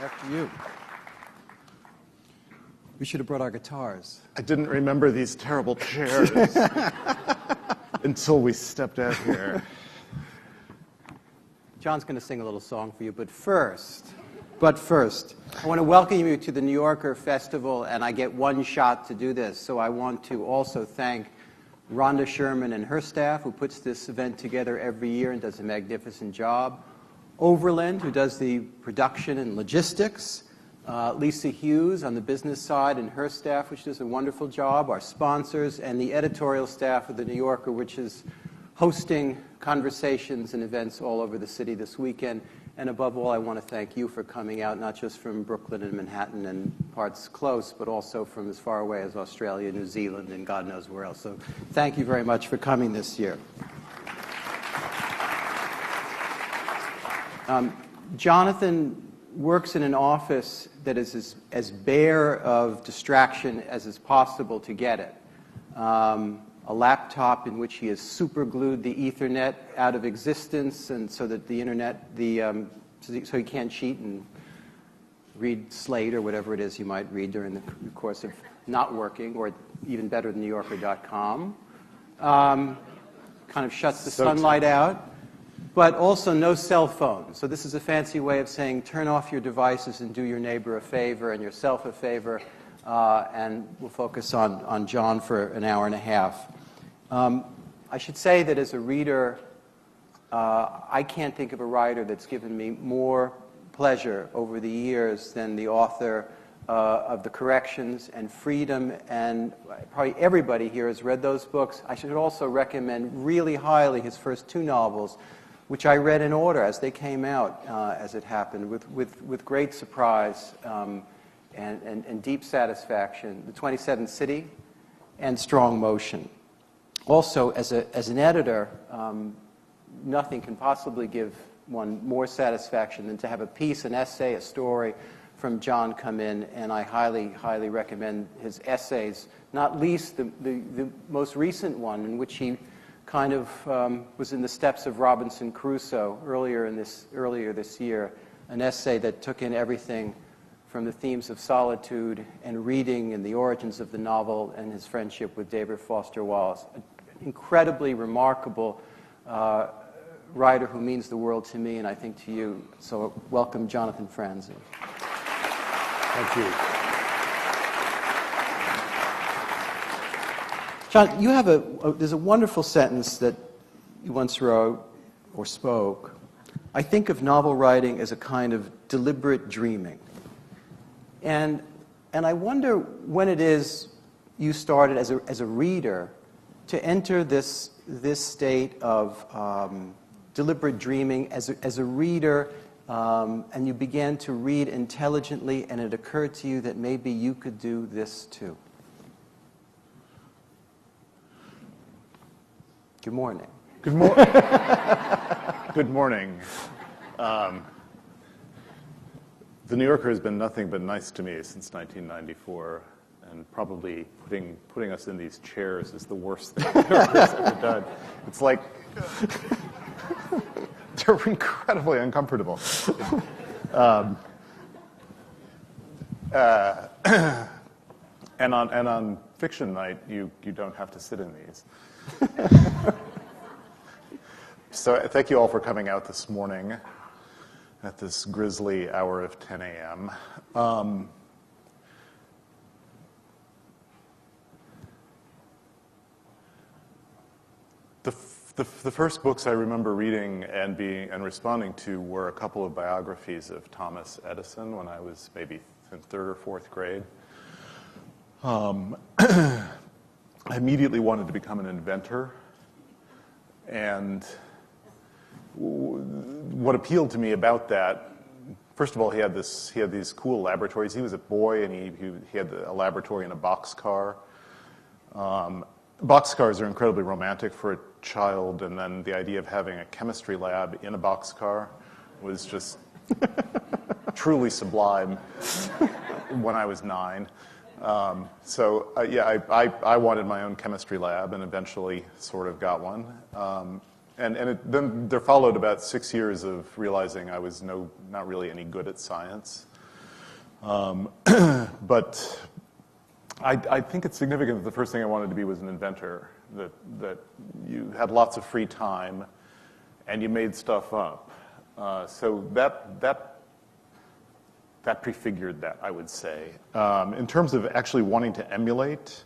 After you. We should have brought our guitars. I didn't remember these terrible chairs until we stepped out here. John's going to sing a little song for you, but first, I want to welcome you to the New Yorker Festival, and I get one shot to do this, so I want to also thank Rhonda Sherman and her staff, who puts this event together every year and does a magnificent job. Overland, who does the production and logistics. Lisa Hughes on the business side and her staff, which does a wonderful job. Our sponsors and the editorial staff of the New Yorker, which is hosting conversations and events all over the city this weekend. And above all, I want to thank you for coming out, not just from Brooklyn and Manhattan and parts close, but also from as far away as Australia, New Zealand, and God knows where else. So thank you very much for coming this year. Jonathan works in an office that is as bare of distraction as is possible to get it. A laptop in which he has superglued the Ethernet out of existence, and so that the internet, so he can't cheat and read Slate or whatever it is you might read during the course of not working, or even better, NewYorker.com. Kind of shuts the sunlight out. But also no cell phone. So this is a fancy way of saying turn off your devices and do your neighbor a favor and yourself a favor. And we'll focus on John for an hour and a half. I should say that as a reader, I can't think of a writer that's given me more pleasure over the years than the author of The Corrections and Freedom. And probably everybody here has read those books. I should also recommend really highly his first two novels, which I read in order as they came out, as it happened, with great surprise and deep satisfaction. The 27th City and Strong Motion. Also, as an editor, nothing can possibly give one more satisfaction than to have a piece, an essay, a story from John come in, and I highly, highly recommend his essays, not least the most recent one, in which he kind of was in the steps of Robinson Crusoe earlier this year, an essay that took in everything from the themes of solitude and reading and the origins of the novel and his friendship with David Foster Wallace. An incredibly remarkable writer who means the world to me and I think to you. So welcome, Jonathan Franzen. Thank you. John, you have there's a wonderful sentence that you once wrote or spoke. I think of novel writing as a kind of deliberate dreaming. And I wonder when it is you started as a reader to enter this state of deliberate dreaming as a reader, and you began to read intelligently, and it occurred to you that maybe you could do this too. Good morning. Good morning. Good morning. The New Yorker has been nothing but nice to me since 1994, and probably putting us in these chairs is the worst thing the Yorker's ever done. It's like they're incredibly uncomfortable. And on fiction night, you don't have to sit in these. So thank you all for coming out this morning at this grisly hour of 10 a.m. The first books I remember reading and responding to were a couple of biographies of Thomas Edison when I was maybe in third or fourth grade. I immediately wanted to become an inventor, and what appealed to me about that, first of all, he had these cool laboratories. He was a boy, and he had a laboratory in a boxcar. Boxcars are incredibly romantic for a child, and then the idea of having a chemistry lab in a boxcar was just truly sublime when I was 9. I wanted my own chemistry lab, and eventually sort of got one. Then there followed about 6 years of realizing I was not really any good at science. But I think it's significant that the first thing I wanted to be was an inventor, that you had lots of free time and you made stuff up. So that prefigured that, I would say. In terms of actually wanting to emulate,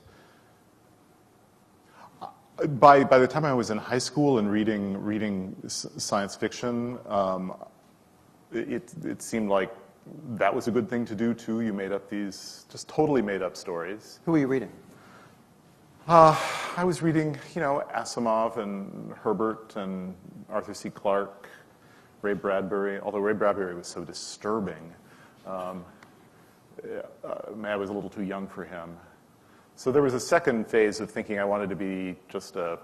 by the time I was in high school and reading science fiction, it seemed like that was a good thing to do too. You made up these just totally made up stories. Who were you reading? I was reading, Asimov and Herbert and Arthur C. Clarke, Ray Bradbury. Although Ray Bradbury was so disturbing, I was a little too young for him. So there was a second phase of thinking I wanted to be just an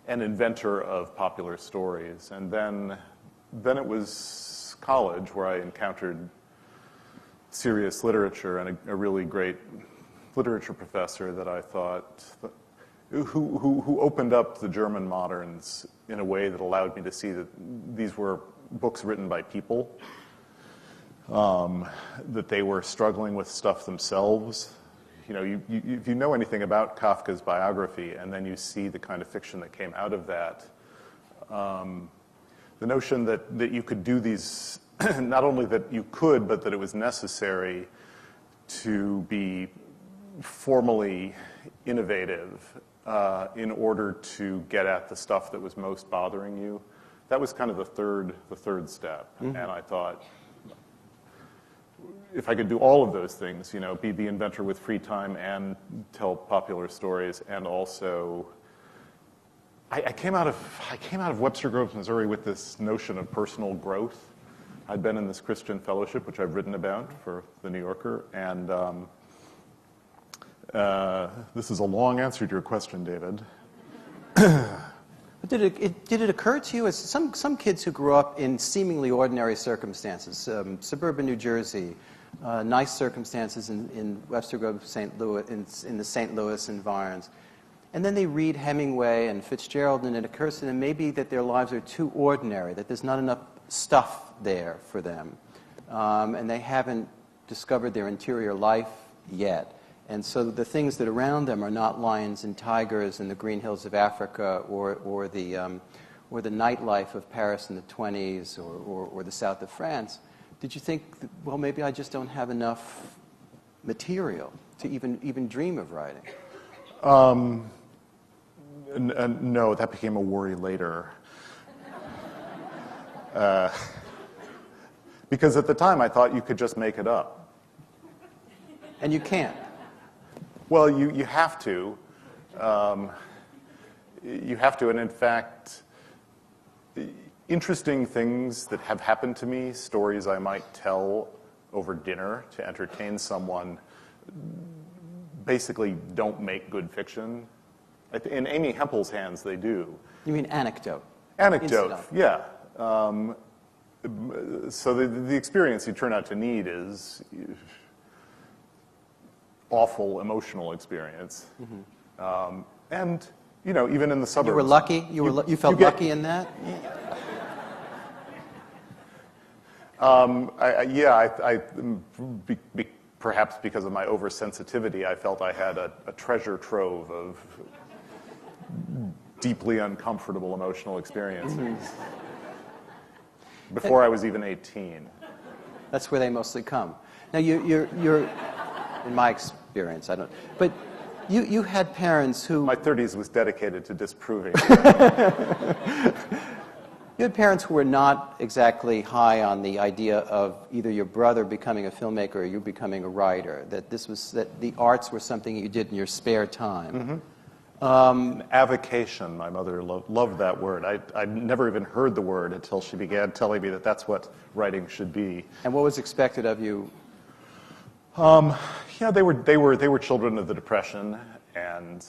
inventor of popular stories, and then it was college where I encountered serious literature and a really great literature professor that I thought who opened up the German moderns in a way that allowed me to see that these were books written by people, that they were struggling with stuff themselves. If you know anything about Kafka's biography and then you see the kind of fiction that came out of that, the notion that you could do these, not only that you could, but that it was necessary to be formally innovative in order to get at the stuff that was most bothering you, that was kind of the third step. Mm-hmm. And I thought, if I could do all of those things, be the inventor with free time and tell popular stories, and also, I came out of Webster Groves, Missouri, with this notion of personal growth. I'd been in this Christian fellowship, which I've written about for the New Yorker, and this is a long answer to your question, David. Did it occur to you, as some kids who grew up in seemingly ordinary circumstances, suburban New Jersey, nice circumstances in Webster Groves, St. Louis, in the St. Louis environs, and then they read Hemingway and Fitzgerald, and it occurs to them maybe that their lives are too ordinary, that there's not enough stuff there for them, and they haven't discovered their interior life yet. And so the things that around them are not lions and tigers in the green hills of Africa, or the nightlife of Paris in the 20s, or the south of France. Did you think, well, maybe I just don't have enough material to even dream of writing? No, that became a worry later. Because at the time I thought you could just make it up. And you can't. Well, you have to. You have to, and in fact, interesting things that have happened to me, stories I might tell over dinner to entertain someone, basically don't make good fiction. In Amy Hempel's hands, they do. You mean anecdote? Anecdote, Incident. Yeah. So the experience you turn out to need is awful emotional experience, mm-hmm. And even in the suburbs. You were lucky. You felt lucky in that. Perhaps because of my oversensitivity, I felt I had a treasure trove of deeply uncomfortable emotional experiences mm-hmm. before I was even 18. That's where they mostly come. Now you're in my experience, I don't. But you had parents who. My 30s was dedicated to disproving. You had parents who were not exactly high on the idea of either your brother becoming a filmmaker or you becoming a writer. That the arts were something you did in your spare time. Mm-hmm. Avocation. My mother loved that word. I'd never even heard the word until she began telling me that that's what writing should be. And what was expected of you? They were children of the Depression, and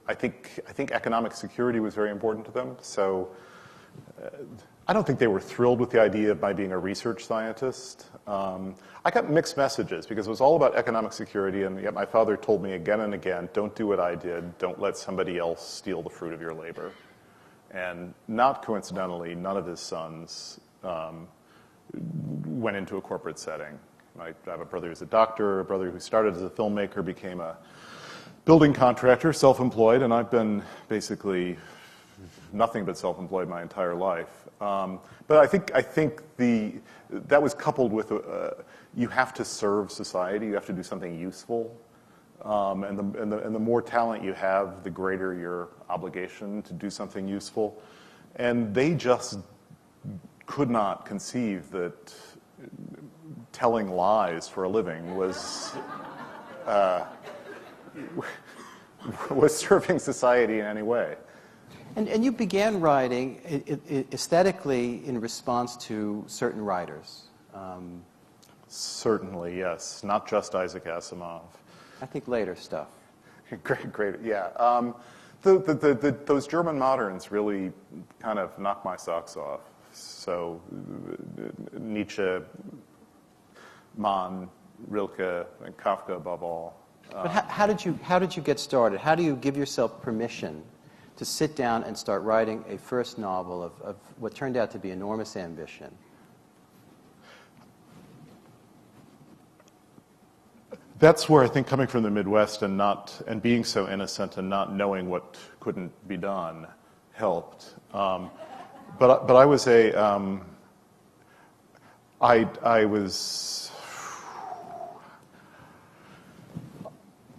I think economic security was very important to them. So I don't think they were thrilled with the idea of my being a research scientist. I got mixed messages because it was all about economic security, and yet my father told me again and again, don't do what I did, don't let somebody else steal the fruit of your labor. And not coincidentally, none of his sons went into a corporate setting. I have a brother who's a doctor, a brother who started as a filmmaker, became a building contractor, self-employed, and I've been basically nothing but self-employed my entire life. But I think that was coupled with you have to serve society, you have to do something useful, and the more talent you have, the greater your obligation to do something useful. And they just could not conceive that telling lies for a living was serving society in any way. And you began writing aesthetically in response to certain writers. Certainly, yes. Not just Isaac Asimov. I think later stuff. Great, yeah. Those German moderns really kind of knocked my socks off. So Nietzsche, Mann, Rilke, and Kafka above all. But how did you get started? How do you give yourself permission to sit down and start writing a first novel of what turned out to be enormous ambition? That's where I think coming from the Midwest and being so innocent and not knowing what couldn't be done helped. But I was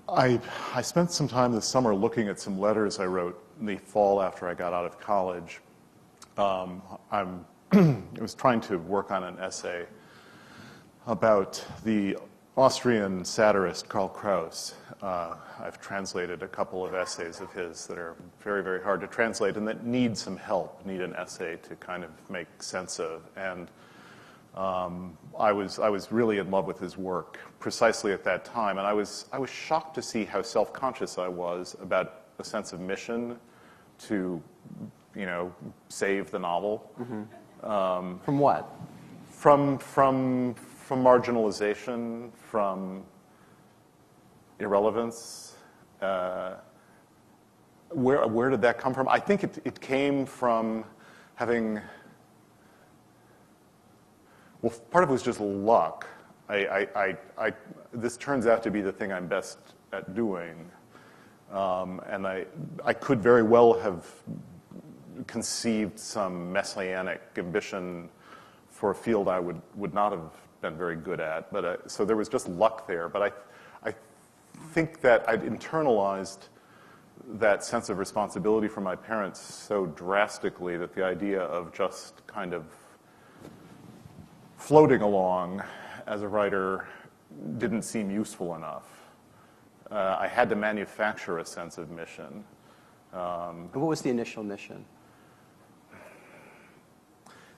I spent some time this summer looking at some letters I wrote in the fall after I got out of college. I was trying to work on an essay about the Austrian satirist Karl Kraus. I've translated a couple of essays of his that are very, very hard to translate and that need some help, need an essay to kind of make sense of. And I was really in love with his work precisely at that time, and I was shocked to see how self-conscious I was about a sense of mission to, save the novel. Mm-hmm. From what? From marginalization, from irrelevance. Where did that come from? I think it came from having. Well, part of it was just luck. This turns out to be the thing I'm best at doing, and I could very well have conceived some messianic ambition for a field I would not have been very good at. But so there was just luck there. But I think that I'd internalized that sense of responsibility for my parents so drastically that the idea of just kind of floating along as a writer didn't seem useful enough. I had to manufacture a sense of mission. And what was the initial mission?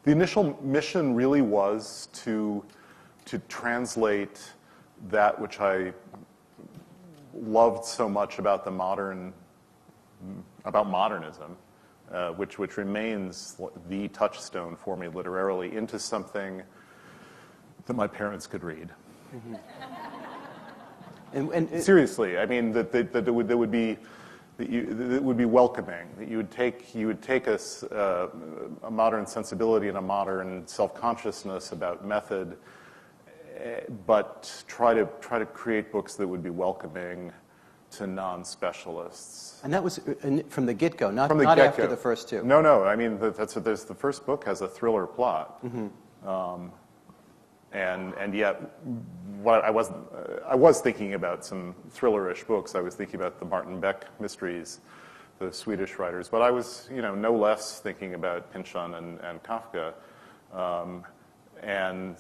The initial mission really was to translate that which I loved so much about about modernism, which remains the touchstone for me literarily, into something that my parents could read. Mm-hmm. And seriously, I mean that would be welcoming. That you would take a modern sensibility and a modern self-consciousness about method, but try to create books that would be welcoming to non-specialists. And that was from the get-go, not get-go. After the first two. No. I mean, there's the first book has a thriller plot, mm-hmm. And yet, what I was thinking about some thrillerish books. I was thinking about the Martin Beck mysteries, the Swedish writers. But I was, no less thinking about Pynchon and Kafka, and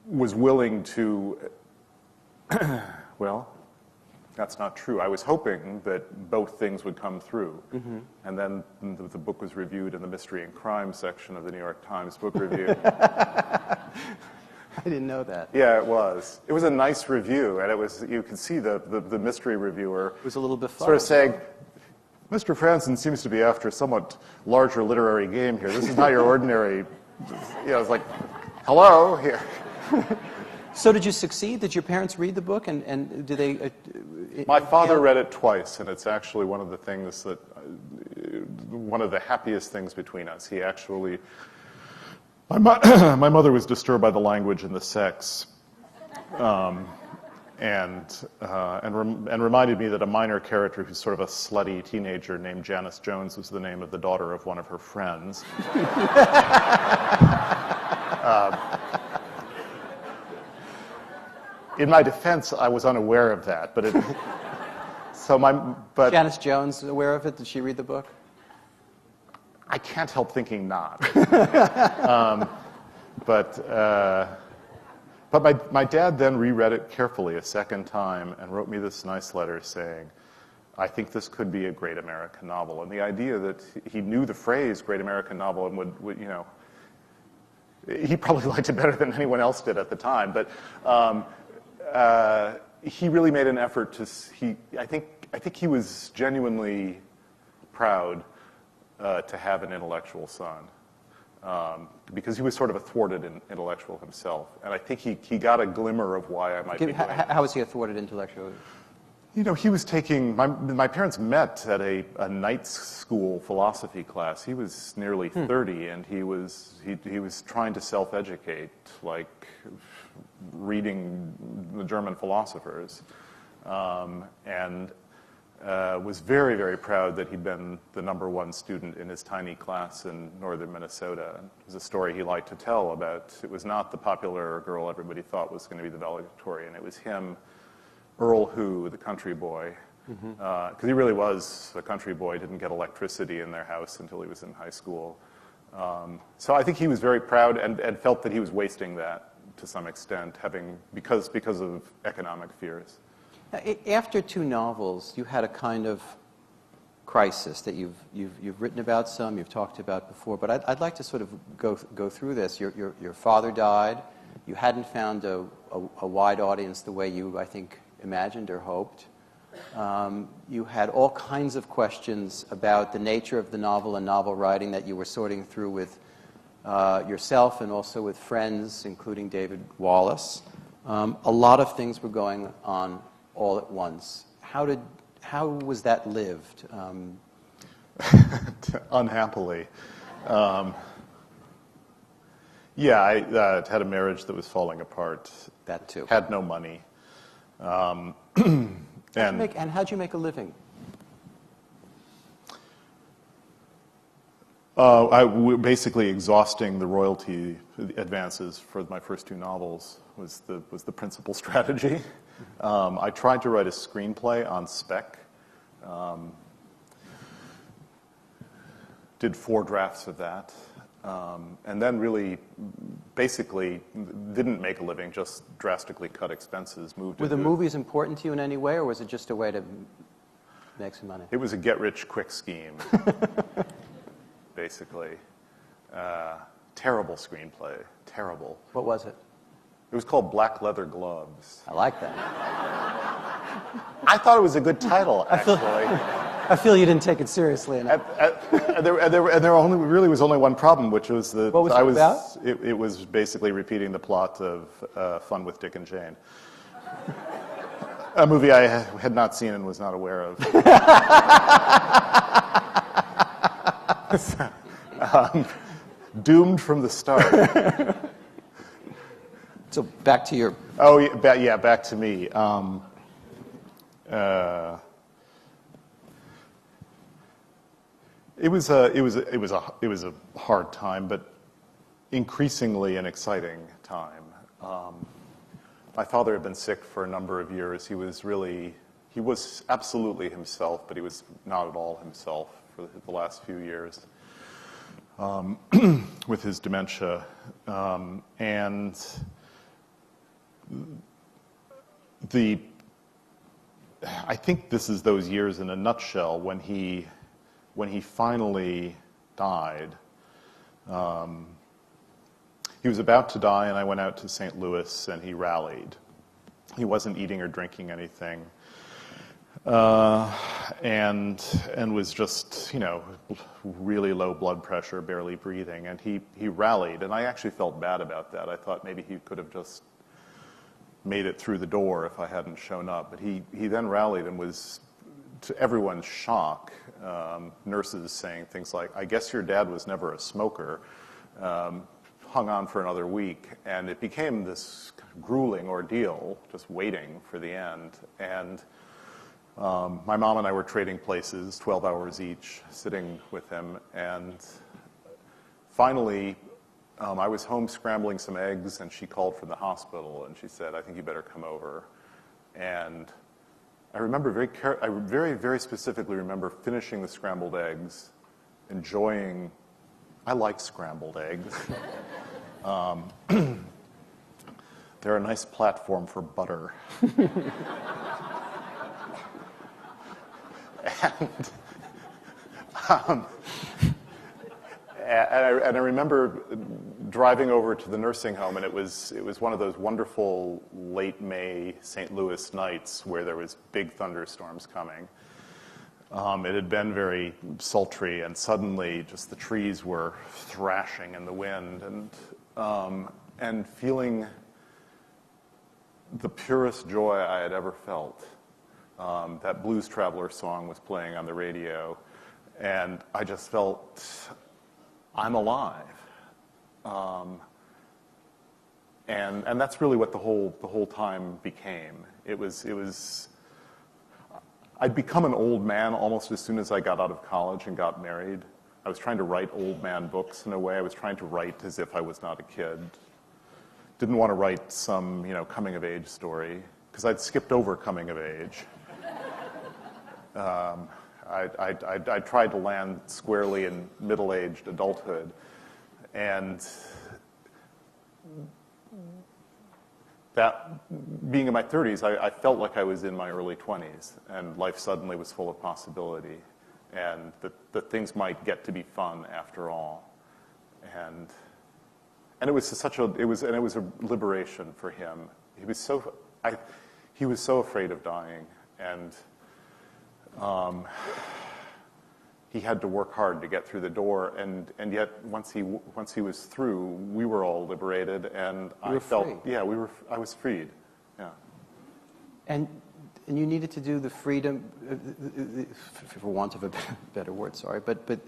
was willing to. Well, that's not true. I was hoping that both things would come through. Mm-hmm. And then the book was reviewed in the Mystery and Crime section of the New York Times Book Review. I didn't know that. Yeah, it was. It was a nice review, and it was. You could see the mystery reviewer was a little bit sort of saying, "Mr. Franzen seems to be after a somewhat larger literary game here. This is not your ordinary." It's like, "Hello here." So did you succeed? Did your parents read the book, and did they? My father read it twice, and it's actually one of the things one of the happiest things between us. He actually My mother was disturbed by the language and the sex, and reminded me that a minor character who's sort of a slutty teenager named Janice Jones was the name of the daughter of one of her friends. In my defense, I was unaware of that, but Janice Jones aware of it? Did she read the book? I can't help thinking not. But my dad then reread it carefully a second time and wrote me this nice letter saying, I think this could be a great American novel. And the idea that he knew the phrase great American novel and would he probably liked it better than anyone else did at the time. But he really made an effort I think he was genuinely proud to have an intellectual son. Because he was sort of a thwarted intellectual himself. And I think he got a glimmer of why I might be doing it. How was he a thwarted intellectual? He was taking, my parents met at a night school philosophy class. He was nearly 30, and he was trying to self-educate, like reading the German philosophers. And was very, very proud that he'd been the #1 student in his tiny class in northern Minnesota. It was a story he liked to tell about, it was not the popular girl everybody thought was going to be the valedictorian. It was him, Earl Who, the country boy, because he really was a country boy, didn't get electricity in their house until he was in high school. So I think he was very proud and felt that he was wasting that to some extent, because of economic fears. After 2 novels, you had a kind of crisis that you've written about some, you've talked about before, but I'd like to sort of go through this. Your father died. You hadn't found a wide audience the way you, I think, imagined or hoped. You had all kinds of questions about the nature of the novel and novel writing that you were sorting through with yourself and also with friends, including David Wallace. A lot of things were going on all at once. How was that lived? Unhappily. I had a marriage that was falling apart. That too. Had no money. And how'd you make a living? Basically exhausting the royalty advances for my first 2 novels was the principal strategy. I tried to write a screenplay on spec. Did 4 drafts of that. And then really basically didn't make a living, just drastically cut expenses. Were the movies important to you in any way, or was it just a way to make some money? It was a get-rich-quick scheme, basically. Terrible screenplay, terrible. What was it? It was called Black Leather Gloves. I like that. I thought it was a good title, actually. I feel you didn't take it seriously enough. There really was only one problem, which was that what was it about? It was basically repeating the plot of Fun with Dick and Jane, a movie I had not seen and was not aware of. Doomed from the start. So back to your... Oh, yeah, back to me. It was a hard time, but increasingly an exciting time. My father had been sick for a number of years. He was absolutely himself, but he was not at all himself for the last few years with his dementia. And I think this is those years in a nutshell when he finally died. He was about to die, and I went out to St. Louis, and he rallied. He wasn't eating or drinking anything, and was just, really low blood pressure, barely breathing, and he rallied, and I actually felt bad about that. I thought maybe he could have just made it through the door if I hadn't shown up, but he then rallied and was, to everyone's shock, nurses saying things like, "I guess your dad was never a smoker," hung on for another week, and it became this grueling ordeal, just waiting for the end. And my mom and I were trading places, 12 hours each, sitting with him. And finally, I was home scrambling some eggs, and she called from the hospital, and she said, "I think you better come over." And I remember I very, very specifically remember finishing the scrambled eggs, enjoying. I like scrambled eggs. They're a nice platform for butter. And I remember driving over to the nursing home, and it was one of those wonderful late May St. Louis nights where there was big thunderstorms coming. It had been very sultry, and suddenly just the trees were thrashing in the wind, and feeling the purest joy I had ever felt. That Blues Traveler song was playing on the radio, and I just felt I'm alive. And that's really what the whole time became. It was. I'd become an old man almost as soon as I got out of college and got married. I was trying to write old man books in a way. I was trying to write as if I was not a kid. Didn't want to write some, coming of age story, because I'd skipped over coming of age. I tried to land squarely in middle-aged adulthood, and that being in my 30s, I felt like I was in my early 20s, and life suddenly was full of possibility, and that things might get to be fun after all, and it was a liberation for him. He was so afraid of dying, and he had to work hard to get through the door, and yet once he was through, we were all liberated, and I felt free. I was freed. Yeah. And you needed to do the freedom, for want of a better word, sorry, but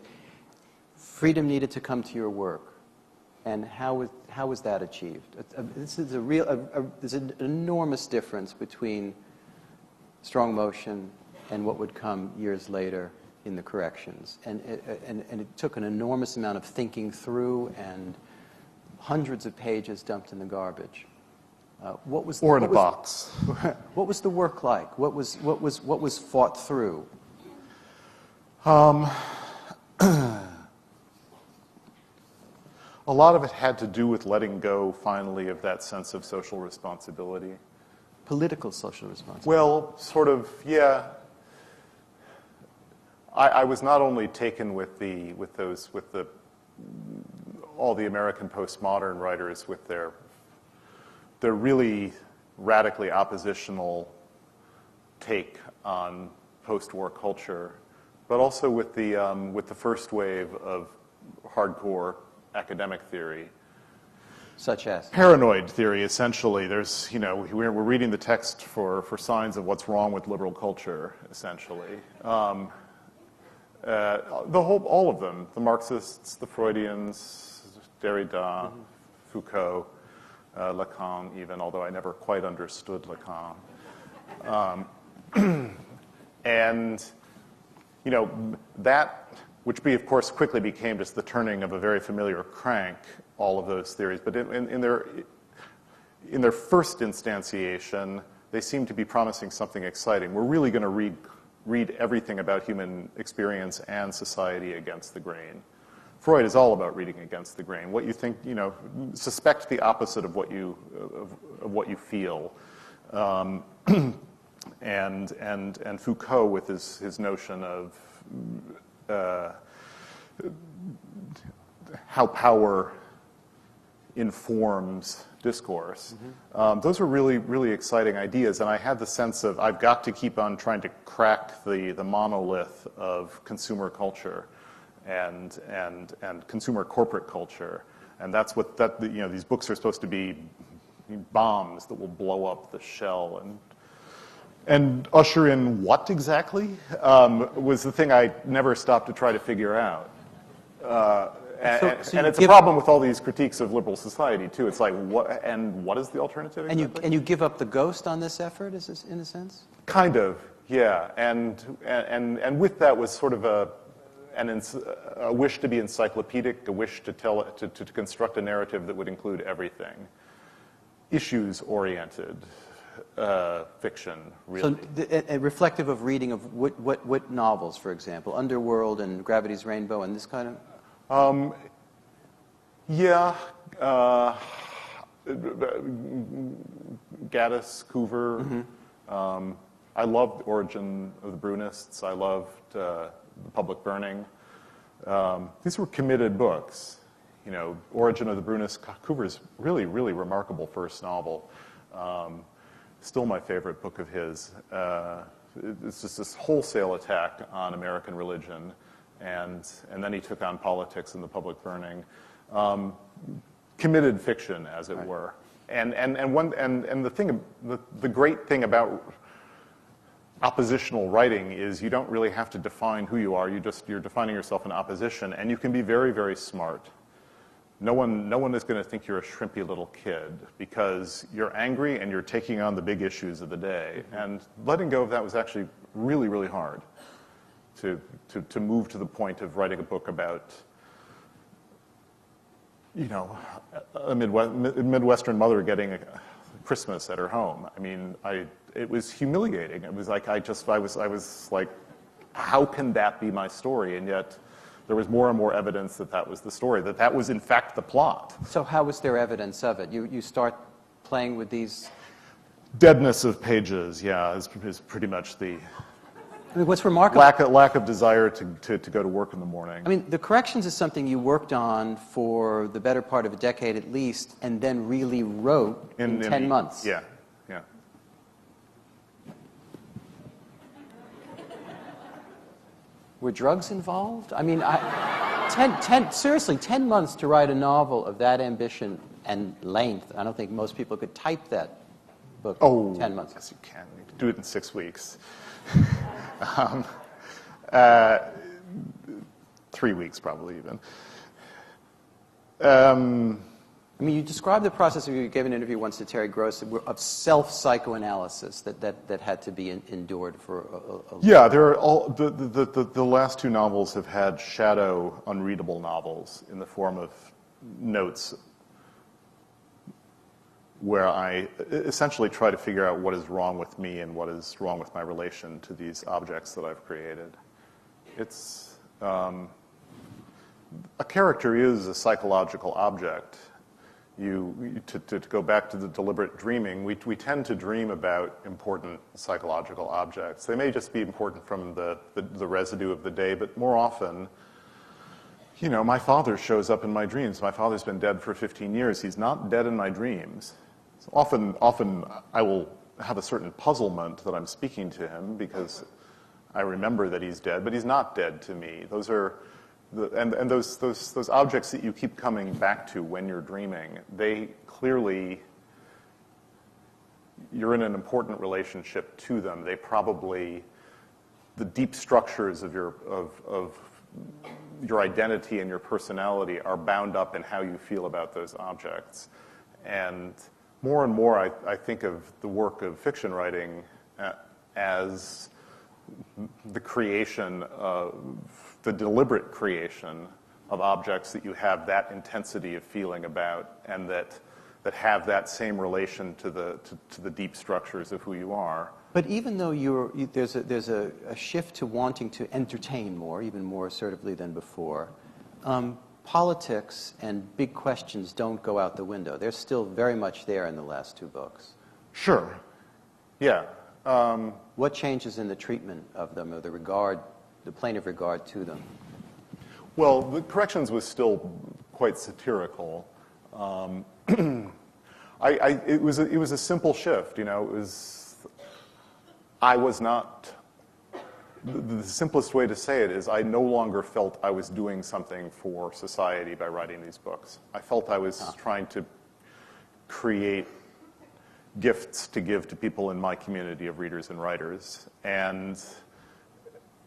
freedom needed to come to your work. And how was that achieved? This is there's an enormous difference between strong motion and what would come years later in the corrections. And it took an enormous amount of thinking through and hundreds of pages dumped in the garbage. What was in a box. What was the work like? What was fought through? A lot of it had to do with letting go, finally, of that sense of social responsibility. Political social responsibility. Well, sort of, yeah. I was not only taken with all the American postmodern writers with their really radically oppositional take on post-war culture, but also with the first wave of hardcore academic theory. Such as? Paranoid theory, essentially. There's, we're reading the text for signs of what's wrong with liberal culture, essentially. All of them, the Marxists, the Freudians, Derrida, Foucault, Lacan even, although I never quite understood Lacan. And, that, which of course quickly became just the turning of a very familiar crank, all of those theories. But in their first instantiation, they seem to be promising something exciting. We're really going to read everything about human experience and society against the grain. Freud is all about reading against the grain. What you think, suspect the opposite of what you feel. And Foucault with his notion of how power informs discourse. Those were really, really exciting ideas, and I had the sense of I've got to keep on trying to crack the monolith of consumer culture and consumer corporate culture, and that's what these books are supposed to be, bombs that will blow up the shell and usher in what exactly was the thing I never stopped to try to figure out. And it's a problem with all these critiques of liberal society, too. It's like, what is the alternative exactly? And you give up the ghost on this effort, in a sense? Kind of, yeah. And with that was sort of a wish to be encyclopedic, a wish to construct a narrative that would include everything. Issues-oriented fiction, really. So, reflective of reading of what novels, for example? Underworld and Gravity's Rainbow and this kind of? Yeah. Gaddis, Coover. Mm-hmm. I loved Origin of the Brunists. I loved The Public Burning. These were committed books. You know, Origin of the Brunists, Coover's really, really remarkable first novel. Still my favorite book of his. It's just this wholesale attack on American religion, and then he took on politics in The Public Burning. Committed fiction, as it were. And the great thing about oppositional writing is you don't really have to define who you are. You're defining yourself in opposition, and you can be very, very smart. No one is going to think you're a shrimpy little kid because you're angry and you're taking on the big issues of the day. And letting go of that was actually really, really hard to move to the point of writing a book about, you know, a Midwestern mother getting a Christmas at her home. I mean, it was humiliating. It was like I was like, how can that be my story? And yet there was more and more evidence that was the story, that was in fact the plot. So how was there evidence of it? You start playing with these? Deadness of pages, yeah, is pretty much the... I mean, what's remarkable... Lack of desire to go to work in the morning. I mean, the Corrections is something you worked on for the better part of a decade at least, and then really wrote in 10 months. Yeah, yeah. Were drugs involved? I mean, seriously, 10 months to write a novel of that ambition and length. I don't think most people could type that book in 10 months. Yes, you can. You can do it in 6 weeks. 3 weeks, probably even. I mean, you described the process, you gave an interview once to Terry Gross, of self-psychoanalysis that had to be endured for a Yeah, there are the last two novels have had shadow unreadable novels in the form of notes where I essentially try to figure out what is wrong with me and what is wrong with my relation to these objects that I've created. It's a character is a psychological object. To go back to the deliberate dreaming, we tend to dream about important psychological objects. They may just be important from the residue of the day, but more often, you know, my father shows up in my dreams. My father's been dead for 15 years. He's not dead in my dreams. So often I will have a certain puzzlement that I'm speaking to him because I remember that he's dead, but he's not dead to me. Those are those objects that you keep coming back to when you're dreaming, they clearly, you're in an important relationship to them. They probably, the deep structures of your identity and your personality are bound up in how you feel about those objects. And more, I think of the work of fiction writing as the creation of, the deliberate creation of objects that you have that intensity of feeling about and that have that same relation to the deep structures of who you are. But even though there's a shift to wanting to entertain more, even more assertively than before, politics and big questions don't go out the window. They're still very much there in the last two books. Sure. Yeah. What changes in the treatment of them, or the plane of regard to them? Well, the Corrections was still quite satirical. It was a simple shift, you know. The simplest way to say it is I no longer felt I was doing something for society by writing these books. I felt I was trying to create gifts to give to people in my community of readers and writers. And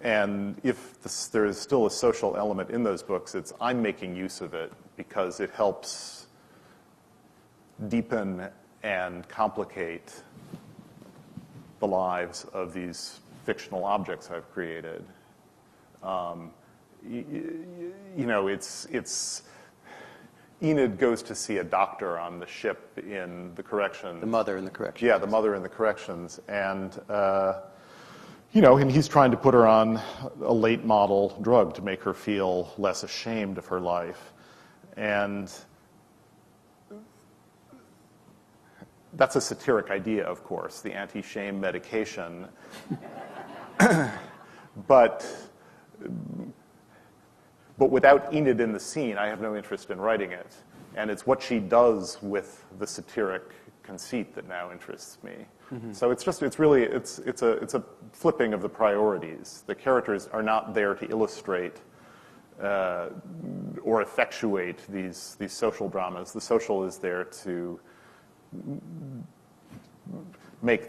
And if there is still a social element in those books, I'm making use of it because it helps deepen and complicate the lives of these fictional objects I've created. It's Enid goes to see a doctor on the ship in the Corrections. The mother in the Corrections. Yeah, the mother in the Corrections. And, and he's trying to put her on a late model drug to make her feel less ashamed of her life. And that's a satiric idea, of course, the anti-shame medication. But without Enid in the scene, I have no interest in writing it. And it's what she does with the satiric conceit that now interests me. Mm-hmm. So it's a flipping of the priorities. The characters are not there to illustrate or effectuate these social dramas. The social is there to make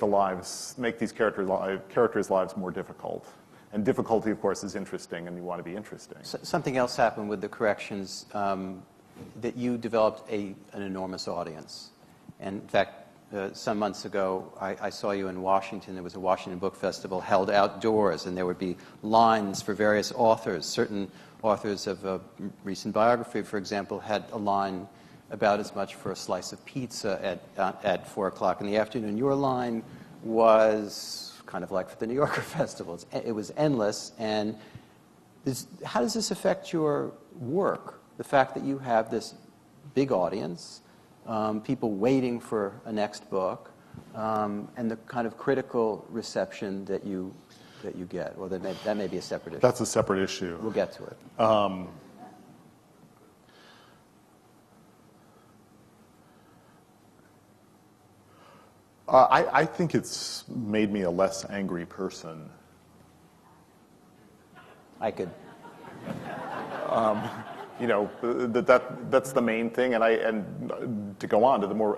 these characters' lives more difficult. And difficulty, of course, is interesting, and you want to be interesting. Something else happened with the Corrections, that you developed an enormous audience. And in fact, some months ago, I saw you in Washington. There was a Washington Book Festival held outdoors, and there would be lines for various authors. Certain authors of a recent biography, for example, had a line about as much for a slice of pizza at 4 o'clock in the afternoon. Your line was kind of like for the New Yorker Festival. It was endless. And how does this affect your work? The fact that you have this big audience, people waiting for a next book, and the kind of critical reception that you get. Well, that may be a separate issue. That's a separate issue. We'll get to it. I think it's made me a less angry person. I could. That's the main thing, and to go on to the more,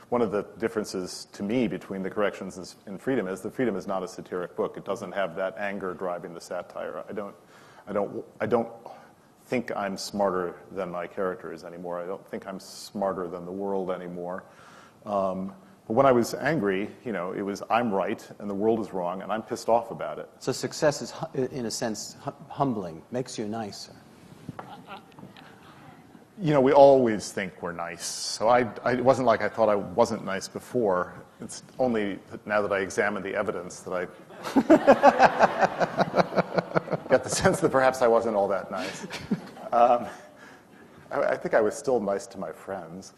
one of the differences to me between the Corrections and Freedom is that Freedom is not a satiric book. It doesn't have that anger driving the satire. I don't think I'm smarter than my characters anymore. I don't think I'm smarter than the world anymore. But when I was angry, it was I'm right and the world is wrong, and I'm pissed off about it. So success is, in a sense, humbling, makes you nicer. We always think we're nice. So it wasn't like I thought I wasn't nice before. It's only now that I examine the evidence that I get the sense that perhaps I wasn't all that nice. I think I was still nice to my friends.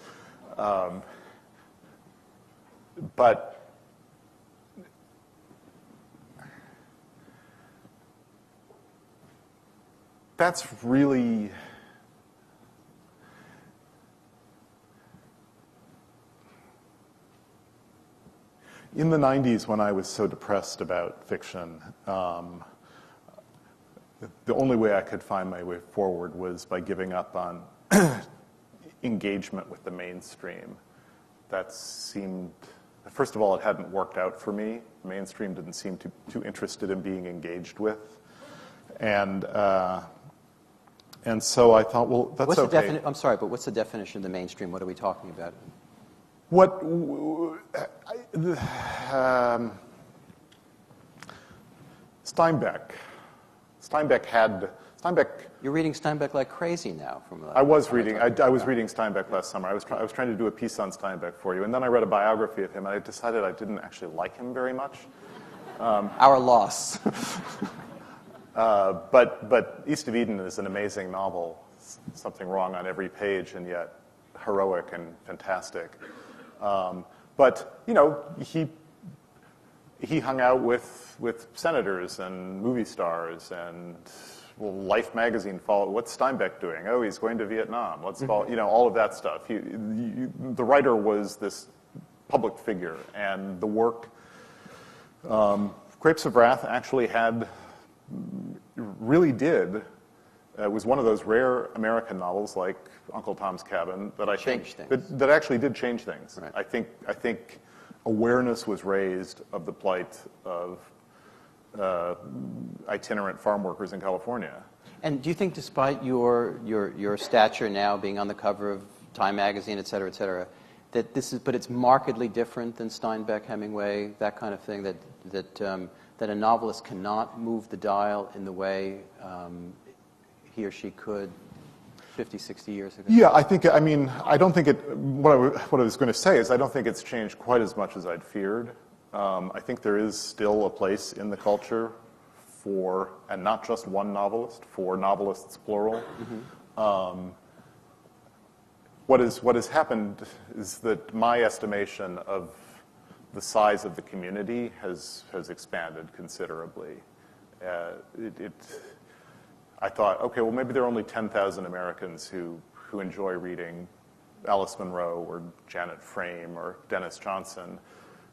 But that's really in the 90s when I was so depressed about fiction, the only way I could find my way forward was by giving up on engagement with the mainstream. That seemed, first of all, it hadn't worked out for me. The mainstream didn't seem too interested in being engaged with. And so I thought, well, that's okay. I'm sorry, but what's the definition of the mainstream? What are we talking about? Steinbeck. You're reading Steinbeck like crazy now. I was reading Steinbeck last summer. I was trying to do a piece on Steinbeck for you, and then I read a biography of him, and I decided I didn't actually like him very much. Our loss. But East of Eden is an amazing novel. Something wrong on every page, and yet heroic and fantastic. But he hung out with senators and movie stars, and Life magazine followed. What's Steinbeck doing? Oh, he's going to Vietnam. Let's follow. All of that stuff. The writer was this public figure, and the work. Grapes of Wrath actually really did. It was one of those rare American novels like Uncle Tom's Cabin that I think that actually did change things. Right. I think awareness was raised of the plight of itinerant farm workers in California. And do you think, despite your stature now being on the cover of Time magazine, et cetera, that but it's markedly different than Steinbeck, Hemingway, that kind of thing, that a novelist cannot move the dial in the way he or she could 50, 60 years ago? Yeah, I don't think it, what I was going to say is I don't think it's changed quite as much as I'd feared. I think there is still a place in the culture for, and not just one novelist, for novelists plural. Mm-hmm. What has happened is that my estimation of the size of the community has expanded considerably. I thought, okay, well, maybe there are only 10,000 Americans who enjoy reading Alice Munro or Janet Frame or Dennis Johnson.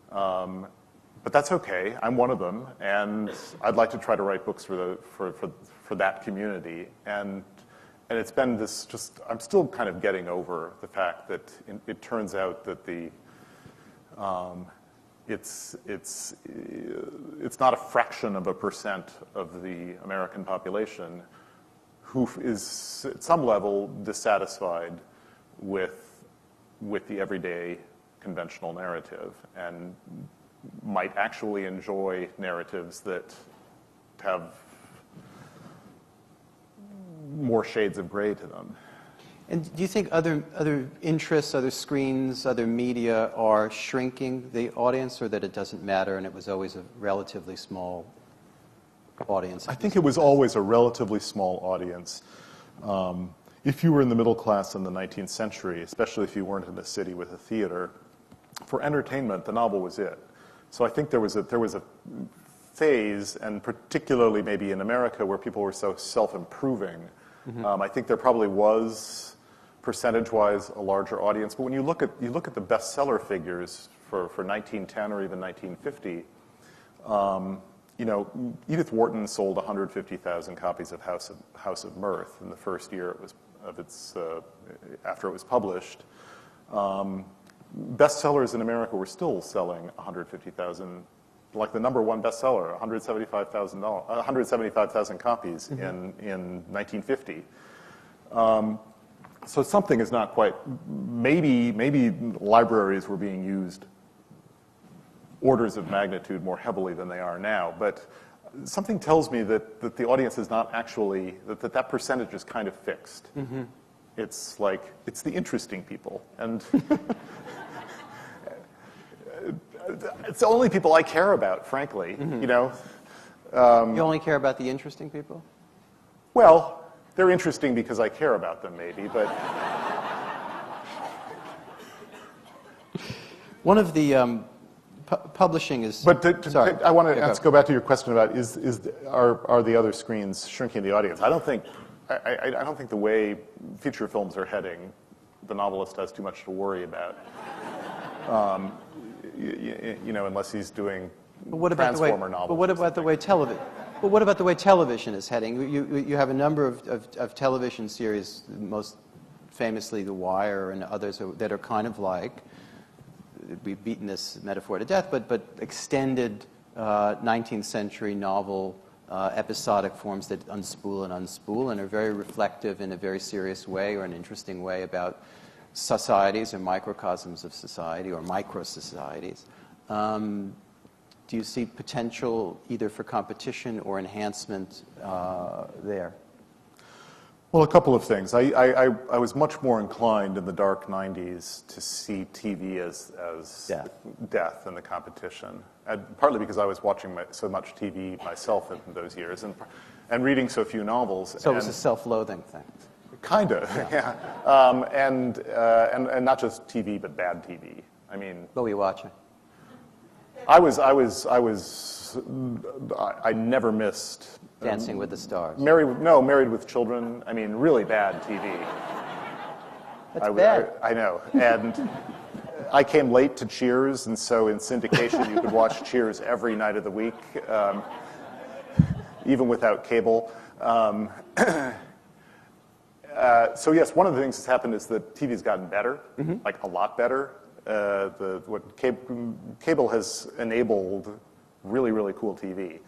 But that's okay. I'm one of them, and I'd like to try to write books for that community. And it's been this just, I'm still kind of getting over the fact that it turns out that it's not a fraction of a percent of the American population who is at some level dissatisfied with the everyday conventional narrative and might actually enjoy narratives that have more shades of gray to them. And do you think other interests, other screens, other media are shrinking the audience, or that it doesn't matter and it was always a relatively small audience? I think it was always a relatively small audience. If you were in the middle class in the 19th century, especially if you weren't in a city with a theater, for entertainment, the novel was it. So I think there was a phase, and particularly maybe in America, where people were so self-improving. Mm-hmm. I think there probably was, percentage-wise, a larger audience. But when you look at the bestseller figures for 1910 or even 1950, Edith Wharton sold 150,000 copies of House of Mirth in the first year after it was published. Bestsellers in America were still selling 150,000. Like the number one bestseller, 175,000 copies mm-hmm. in 1950. So something is not quite. Maybe libraries were being used orders of magnitude more heavily than they are now. But something tells me that the audience is not actually that percentage is kind of fixed. Mm-hmm. It's the interesting people and. It's the only people I care about, frankly. Mm-hmm. You only care about the interesting people? Well, they're interesting because I care about them, maybe, but... One of the publishing is... But I want to go back to your question about are the other screens shrinking the audience? I don't think the way feature films are heading, the novelist has too much to worry about. Unless he's doing Transformer novels. But what about the way television? But what about the way television is heading? You have a number of television series, most famously The Wire and others that are kind of like, we've beaten this metaphor to death, but extended 19th century novel episodic forms that unspool and are very reflective in a very serious way or an interesting way about societies or microcosms of society or micro-societies. Do you see potential either for competition or enhancement there? Well, a couple of things. I was much more inclined in the dark 90s to see TV as death in the competition, and partly because I was watching so much TV myself in those years and reading so few novels. So it was a self-loathing thing. Kind of, yeah. And not just TV, but bad TV. I mean, what were you watching? I never missed Dancing with the Stars. Married with Children. I mean, really bad TV. That's bad. I know, and I came late to Cheers, and so in syndication you could watch Cheers every night of the week, even without cable. So yes, one of the things that's happened is that TV's gotten better, mm-hmm. like a lot better. Cable has enabled really, really cool TV.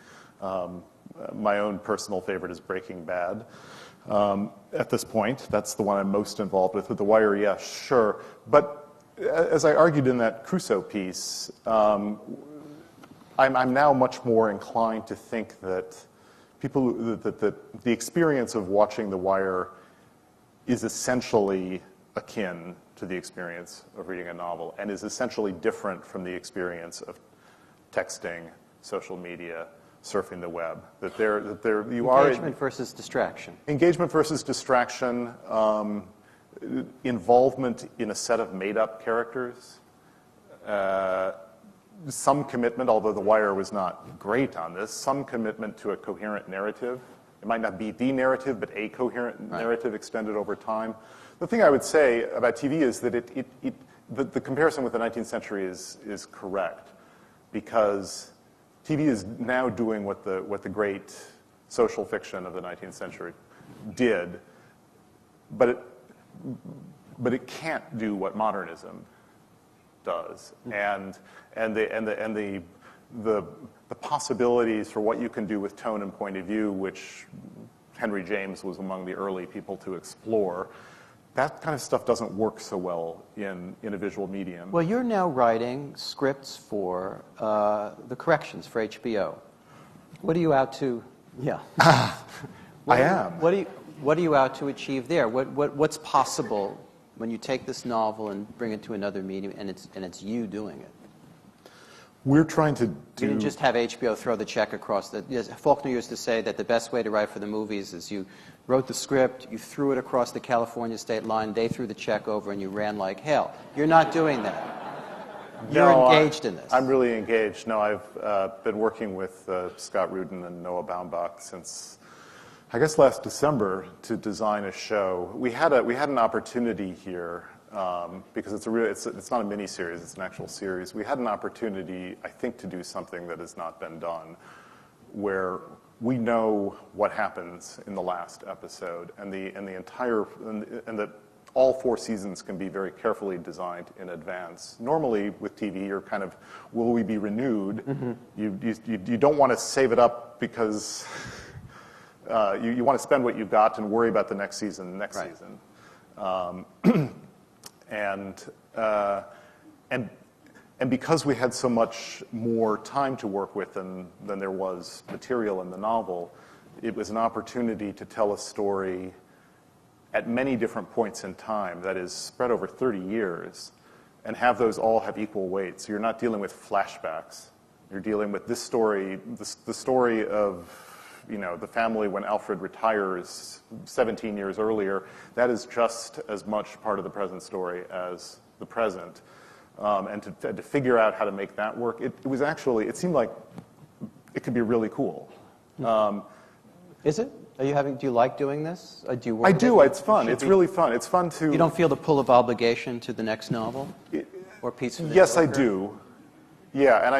My own personal favorite is Breaking Bad. At this point, that's the one I'm most involved with. With The Wire, yeah, sure. But as I argued in that Crusoe piece, I'm now much more inclined to think that that the experience of watching The Wire is essentially akin to the experience of reading a novel, and is essentially different from the experience of texting, social media, surfing the web. Engagement versus distraction. Engagement versus distraction, involvement in a set of made-up characters, some commitment, although The Wire was not great on this, some commitment to a coherent narrative. It might not be the narrative, but a coherent narrative extended over time. The thing I would say about TV is that the comparison with the 19th century is correct, because TV is now doing what the great social fiction of the 19th century did, but it can't do what modernism does, and the possibilities for what you can do with tone and point of view, which Henry James was among the early people to explore. That kind of stuff doesn't work so well in a visual medium. Well, you're now writing scripts for the Corrections for HBO. What are you out to? Yeah. I am. What are you out to achieve there? What's possible when you take this novel and bring it to another medium, and it's you doing it? We're trying to do... You didn't just have HBO throw the check across the... Faulkner used to say that the best way to write for the movies is you wrote the script, you threw it across the California state line, they threw the check over, and you ran like hell. You're not doing that. You're engaged in this. I'm really engaged. No, I've been working with Scott Rudin and Noah Baumbach since, I guess, last December to design a show. We had an opportunity here, because it's not a mini-series, it's an actual series. We had an opportunity, I think, to do something that has not been done, where we know what happens in the last episode, and that all 4 seasons can be very carefully designed in advance. Normally, with TV, you're kind of, will we be renewed? Mm-hmm. You don't want to save it up because you want to spend what you've got and worry about the next season season. And because we had so much more time to work with than there was material in the novel, it was an opportunity to tell a story at many different points in time that is spread over 30 years and have those all have equal weight. So you're not dealing with flashbacks. You're dealing with this story, the story of the family when Alfred retires 17 years earlier. That is just as much part of the present story as the present. And to figure out how to make that work, it seemed like it could be really cool. Is it? Do you like doing this? Do you work I do. It's fun. It's really fun. It's fun to... You don't feel the pull of obligation to the next novel? Or piece of it? Yes, I do. Yeah, and I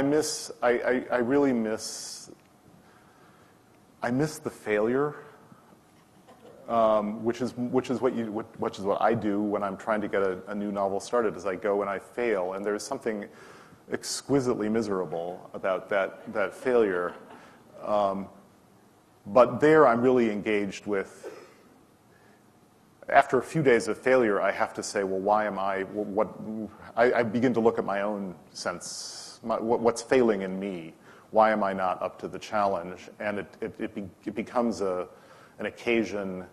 really miss the failure, which is what I do when I'm trying to get a new novel started. Is I go and I fail, and there's something exquisitely miserable about that failure. But there, I'm really engaged with. After a few days of failure, I have to say, well, why am I? I begin to look at my own sense, what's failing in me. Why am I not up to the challenge? And it becomes an occasion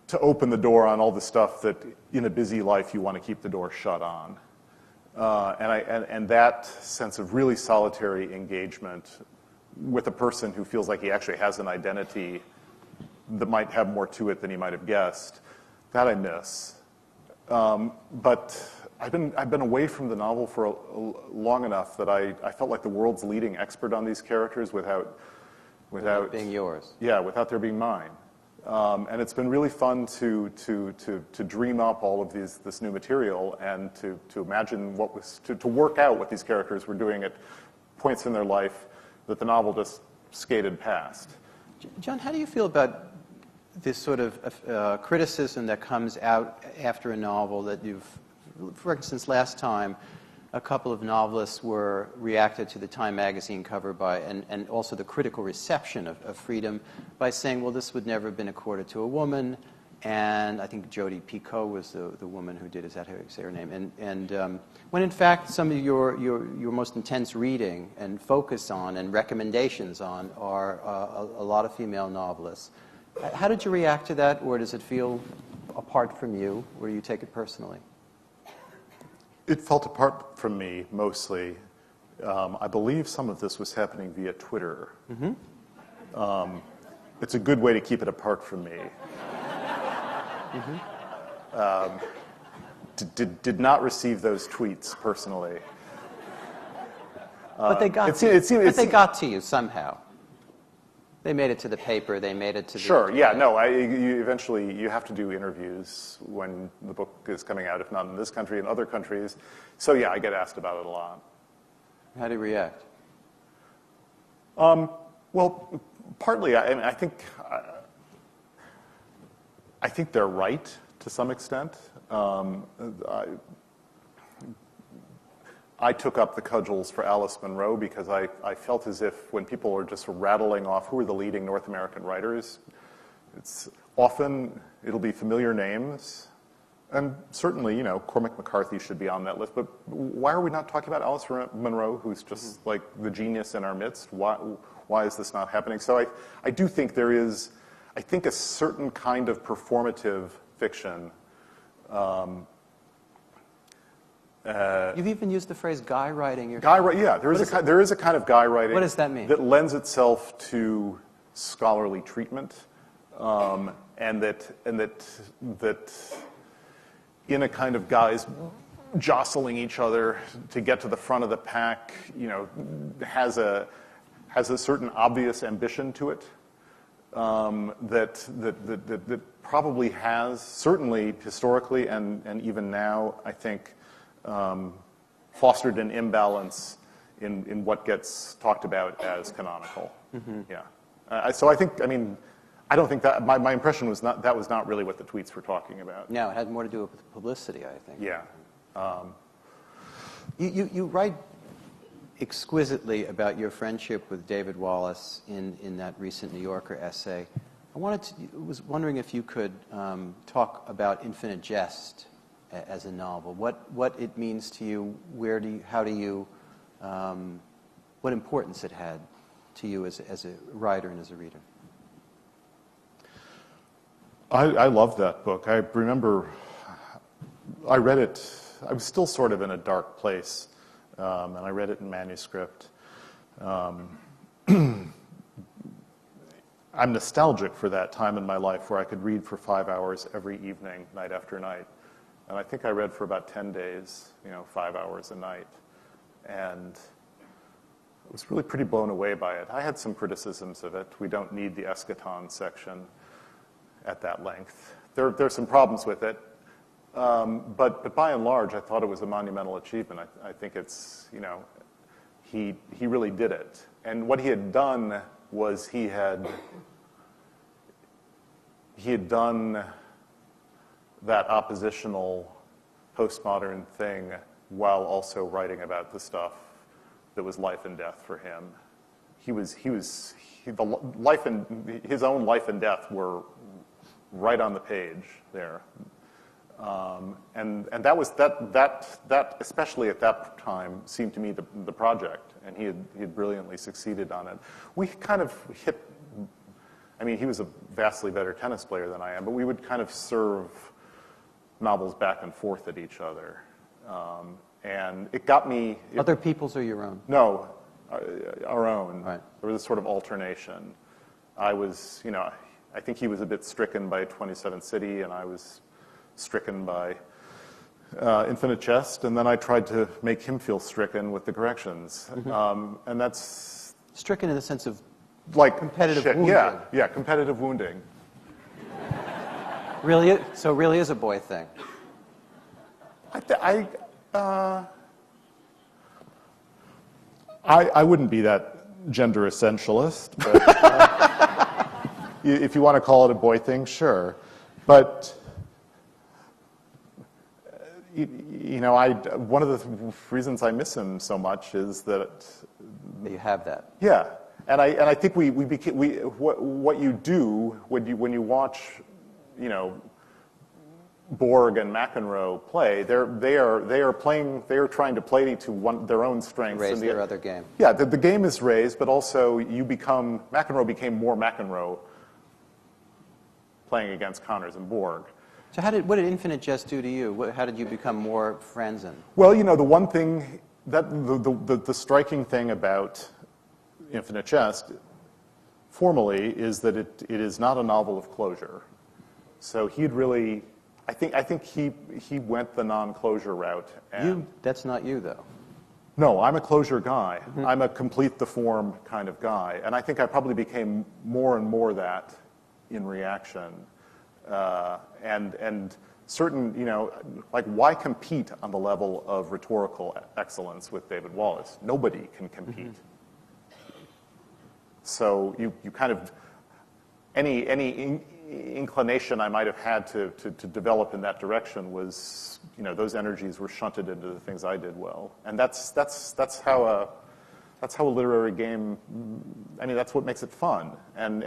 to open the door on all the stuff that, in a busy life, you want to keep the door shut on. And that sense of really solitary engagement with a person who feels like he actually has an identity that might have more to it than he might have guessed, that I miss. But I've been away from the novel for long enough that I felt like the world's leading expert on these characters without being yours. Yeah, without there being mine. And it's been really fun to dream up all of this new material and to imagine to work out what these characters were doing at points in their life that the novel just skated past. John, how do you feel about this sort of criticism that comes out after a novel that you've, for instance, last time, a couple of novelists were reacted to the Time magazine cover by, and also the critical reception of Freedom by saying, well, this would never have been accorded to a woman. And I think Jodi Picoult was the woman who did, is that how you say her name? And when in fact some of your most intense reading and focus on and recommendations on are a lot of female novelists. How did you react to that, or does it feel apart from you, or do you take it personally? It felt apart from me, mostly. I believe some of this was happening via Twitter. Mm-hmm. It's a good way to keep it apart from me. Mm-hmm. Did not receive those tweets personally. But they got they got to you somehow. They made it to the paper. They made it to the... Sure, yeah, no, eventually you have to do interviews when the book is coming out, if not in this country, in other countries. So yeah, I get asked about it a lot. How do you react? Well, partly, I think they're right to some extent. I took up the cudgels for Alice Munro because I felt as if when people are just rattling off who are the leading North American writers, it's often it'll be familiar names, and certainly, you know, Cormac McCarthy should be on that list. But why are we not talking about Alice Munro, who's just like the genius in our midst? Why is this not happening? So I do think there is, I think, a certain kind of performative fiction. You've even used the phrase guy writing. Yeah, there is a kind of guy writing. What does that mean? That lends itself to scholarly treatment, and that in a kind of guys jostling each other to get to the front of the pack, you know, has a certain obvious ambition to it. That probably has, certainly historically and even now, I think, fostered an imbalance in what gets talked about as canonical. Mm-hmm. Yeah. So I think, I don't think that, my impression was that was not really what the tweets were talking about. No, it had more to do with publicity, I think. Yeah. You write exquisitely about your friendship with David Wallace in that recent New Yorker essay. I was wondering if you could talk about Infinite Jest as a novel. What it means to you? What importance it had to you as a writer and as a reader? I love that book. I remember I read it. I was still sort of in a dark place, and I read it in manuscript. I'm nostalgic for that time in my life where I could read for 5 hours every evening, night after night. And I think I read for about 10 days, 5 hours a night. And I was really pretty blown away by it. I had some criticisms of it. We don't need the eschaton section at that length. There's some problems with it. But by and large, I thought it was a monumental achievement. I think it's, he really did it. And what he had done was he had done that oppositional postmodern thing while also writing about the stuff that was life and death for him. His own life and death were right on the page there. And that especially at that time seemed to me the project, and he had brilliantly succeeded on it. We kind of hit. He was a vastly better tennis player than I am, but we would kind of serve novels back and forth at each other, and it got me. Other people's or your own? No, our own. Right. There was a sort of alternation. I was, I think he was a bit stricken by 27th City, and I was stricken by Infinite Jest, and then I tried to make him feel stricken with the Corrections. Mm-hmm. And that's... Stricken in the sense of like competitive wounding. Yeah, competitive wounding. Really? So it really is a boy thing. I wouldn't be that gender essentialist, but if you want to call it a boy thing, sure. But one of the reasons I miss him so much is that You have that. yeah, and I think what you do when you watch, Borg and McEnroe play, they are trying to play to their own strengths. Raise their other game. Yeah, the game is raised, but also McEnroe became more McEnroe playing against Connors and Borg. So what did Infinite Jest do to you? How did you become more Franzen? Well, the one thing that the striking thing about Infinite Jest formally is that it is not a novel of closure. So he'd really, I think he went the non-closure route. And That's not you, though. No, I'm a closure guy. Mm-hmm. I'm a complete the form kind of guy. And I think I probably became more and more that in reaction. And certain, like why compete on the level of rhetorical excellence with David Wallace? Nobody can compete. Mm-hmm. So you kind of, any inclination I might have had to develop in that direction was, those energies were shunted into the things I did well. And that's how a literary game, that's what makes it fun. And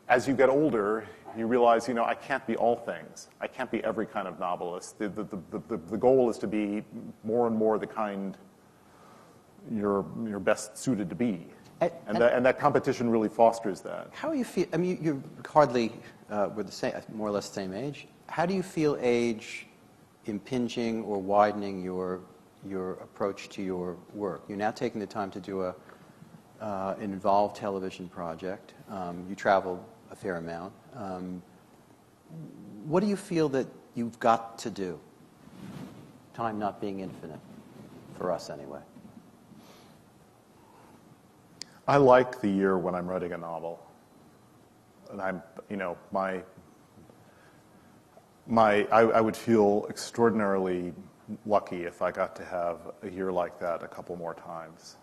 as you get older, you realize, I can't be all things. I can't be every kind of novelist. The goal is to be more and more the kind you're best suited to be. And that competition really fosters that. How do you feel? You're hardly, we're the same, more or less the same age. How do you feel age impinging or widening your approach to your work? You're now taking the time to do an involved television project. You travel a fair amount. What do you feel that you've got to do? Time not being infinite, for us anyway. I like the year when I'm writing a novel. And I would feel extraordinarily lucky if I got to have a year like that a couple more times.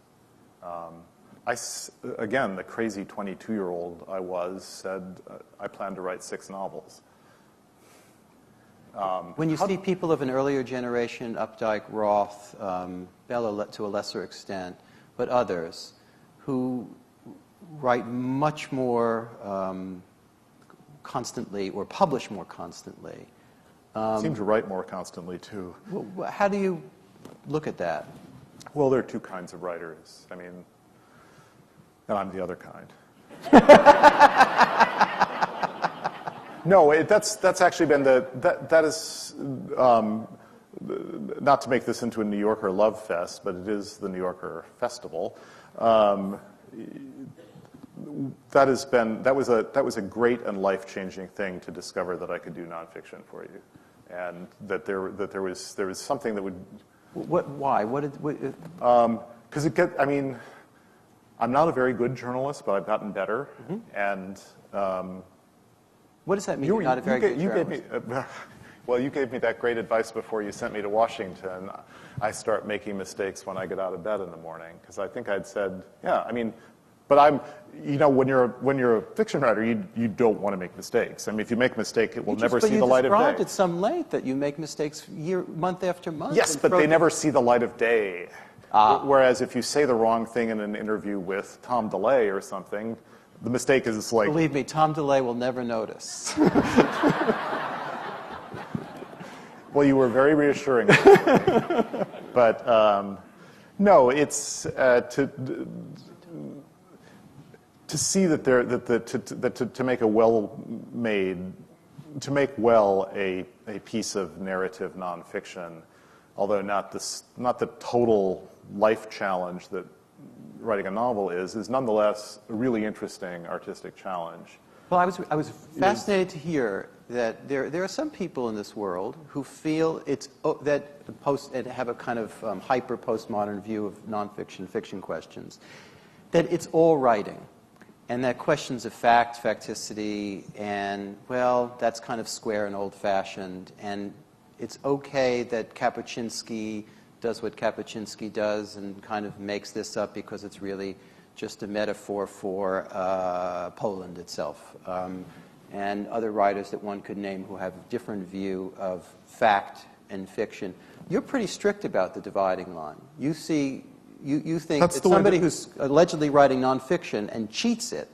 Again, the crazy 22-year-old I was said, I plan to write 6 novels. When you see people of an earlier generation, Updike, Roth, Bellow to a lesser extent, but others, who write much more constantly or publish more constantly. Seem to write more constantly, too. How do you look at that? Well, there are 2 kinds of writers. And I'm the other kind. No, that's actually been that is, not to make this into a New Yorker love fest, but it is the New Yorker festival. That was a great and life-changing thing to discover that I could do nonfiction for you, and that there was something that would. Why? Because I'm not a very good journalist, but I've gotten better, mm-hmm. And. What does that mean? You're not a very good journalist? You gave me that great advice before you sent me to Washington. I start making mistakes when I get out of bed in the morning, because I think I'd said, but I'm, when you're a fiction writer, you don't want to make mistakes. If you make a mistake, it will never see the light of day. You described at some length that you make mistakes month after month. Yes, but they never see the light of day. Whereas if you say the wrong thing in an interview with Tom DeLay or something, the mistake is like... Believe me, Tom DeLay will never notice. Well, you were very reassuring. But no, it's to see that to make a piece of narrative nonfiction, although not the total life challenge that writing a novel is nonetheless a really interesting artistic challenge. Well, I was fascinated to hear that there are some people in this world who feel and have a kind of hyper postmodern view of nonfiction, fiction questions, that it's all writing, and that questions of facticity, and that's kind of square and old-fashioned, and it's okay that Kapuscinski does what Kapuscinski does and kind of makes this up because it's really just a metaphor for Poland itself. and other writers that one could name who have a different view of fact and fiction. You're pretty strict about the dividing line. You see, you think that somebody who's allegedly writing nonfiction and cheats it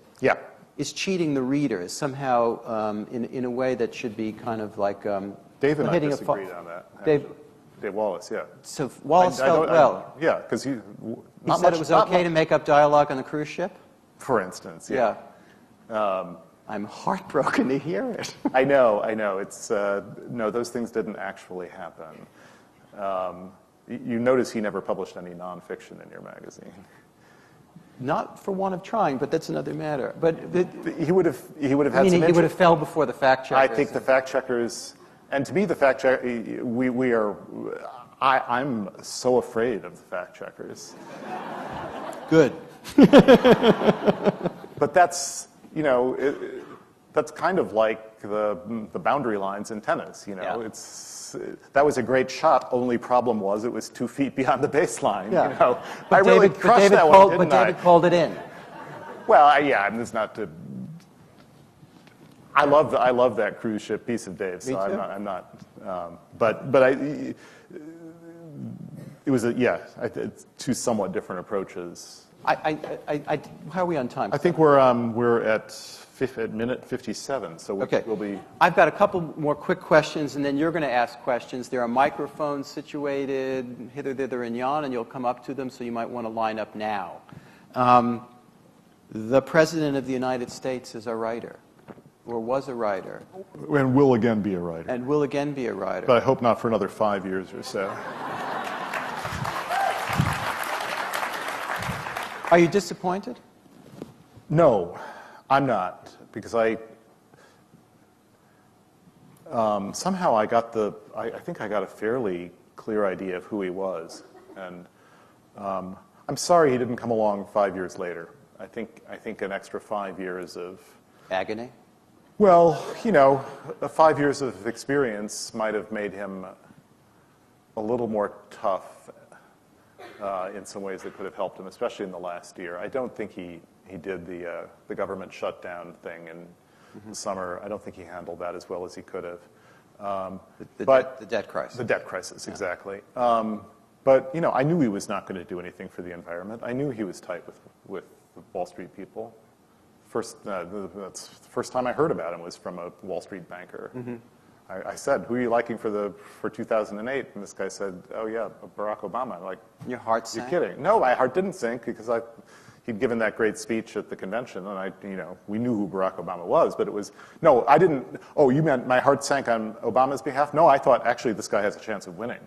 is cheating the reader, is somehow in a way that should be kind of like Dave and I disagreed on that. Dave Wallace, yeah. So Wallace felt well. Yeah, because he said it was okay to make up dialogue on the cruise ship? For instance, yeah. I'm heartbroken to hear it. I know. It's no, those things didn't actually happen. You notice he never published any nonfiction in your magazine. Not for want of trying, but that's another matter. But he would have had some interest. He would have fell before the fact checkers. I think the fact checkers, and to me, the fact check, we are. I'm so afraid of the fact checkers. Good. But that's, that's kind of like the boundary lines in tennis. That was a great shot. Only problem was it was 2 feet beyond the baseline. Yeah. I really crushed that one, didn't I? But David called it in. Well, I'm just not to. I love that cruise ship piece of Dave. So I'm not. It was it's two somewhat different approaches. How are we on time? I think we're at minute 57, so we'll be. I've got a couple more quick questions, and then you're going to ask questions. There are microphones situated hither, thither, and yon, and you'll come up to them, so you might want to line up now. The President of the United States is a writer, or was a writer. And will again be a writer. And will again be a writer. But I hope not for another 5 years or so. Are you disappointed? No, I'm not, because somehow I think I got a fairly clear idea of who he was, and I'm sorry he didn't come along 5 years later. I think an extra 5 years of agony. Well, 5 years of experience might have made him a little more tough in some ways that could have helped him, especially in the last year. I don't think he did the government shutdown thing in the summer. I don't think he handled that as well as he could have. The debt crisis. The debt crisis, exactly. But I knew he was not going to do anything for the environment. I knew he was tight with Wall Street people. That's the first time I heard about him was from a Wall Street banker. Mm-hmm. I said, "Who are you liking for 2008?" And this guy said, "Oh yeah, Barack Obama." I'm like, your heart sank? You're kidding? No, my heart didn't sink because he'd given that great speech at the convention, and we knew who Barack Obama was, but it was no, I didn't. Oh, you meant my heart sank on Obama's behalf? No, I thought actually this guy has a chance of winning.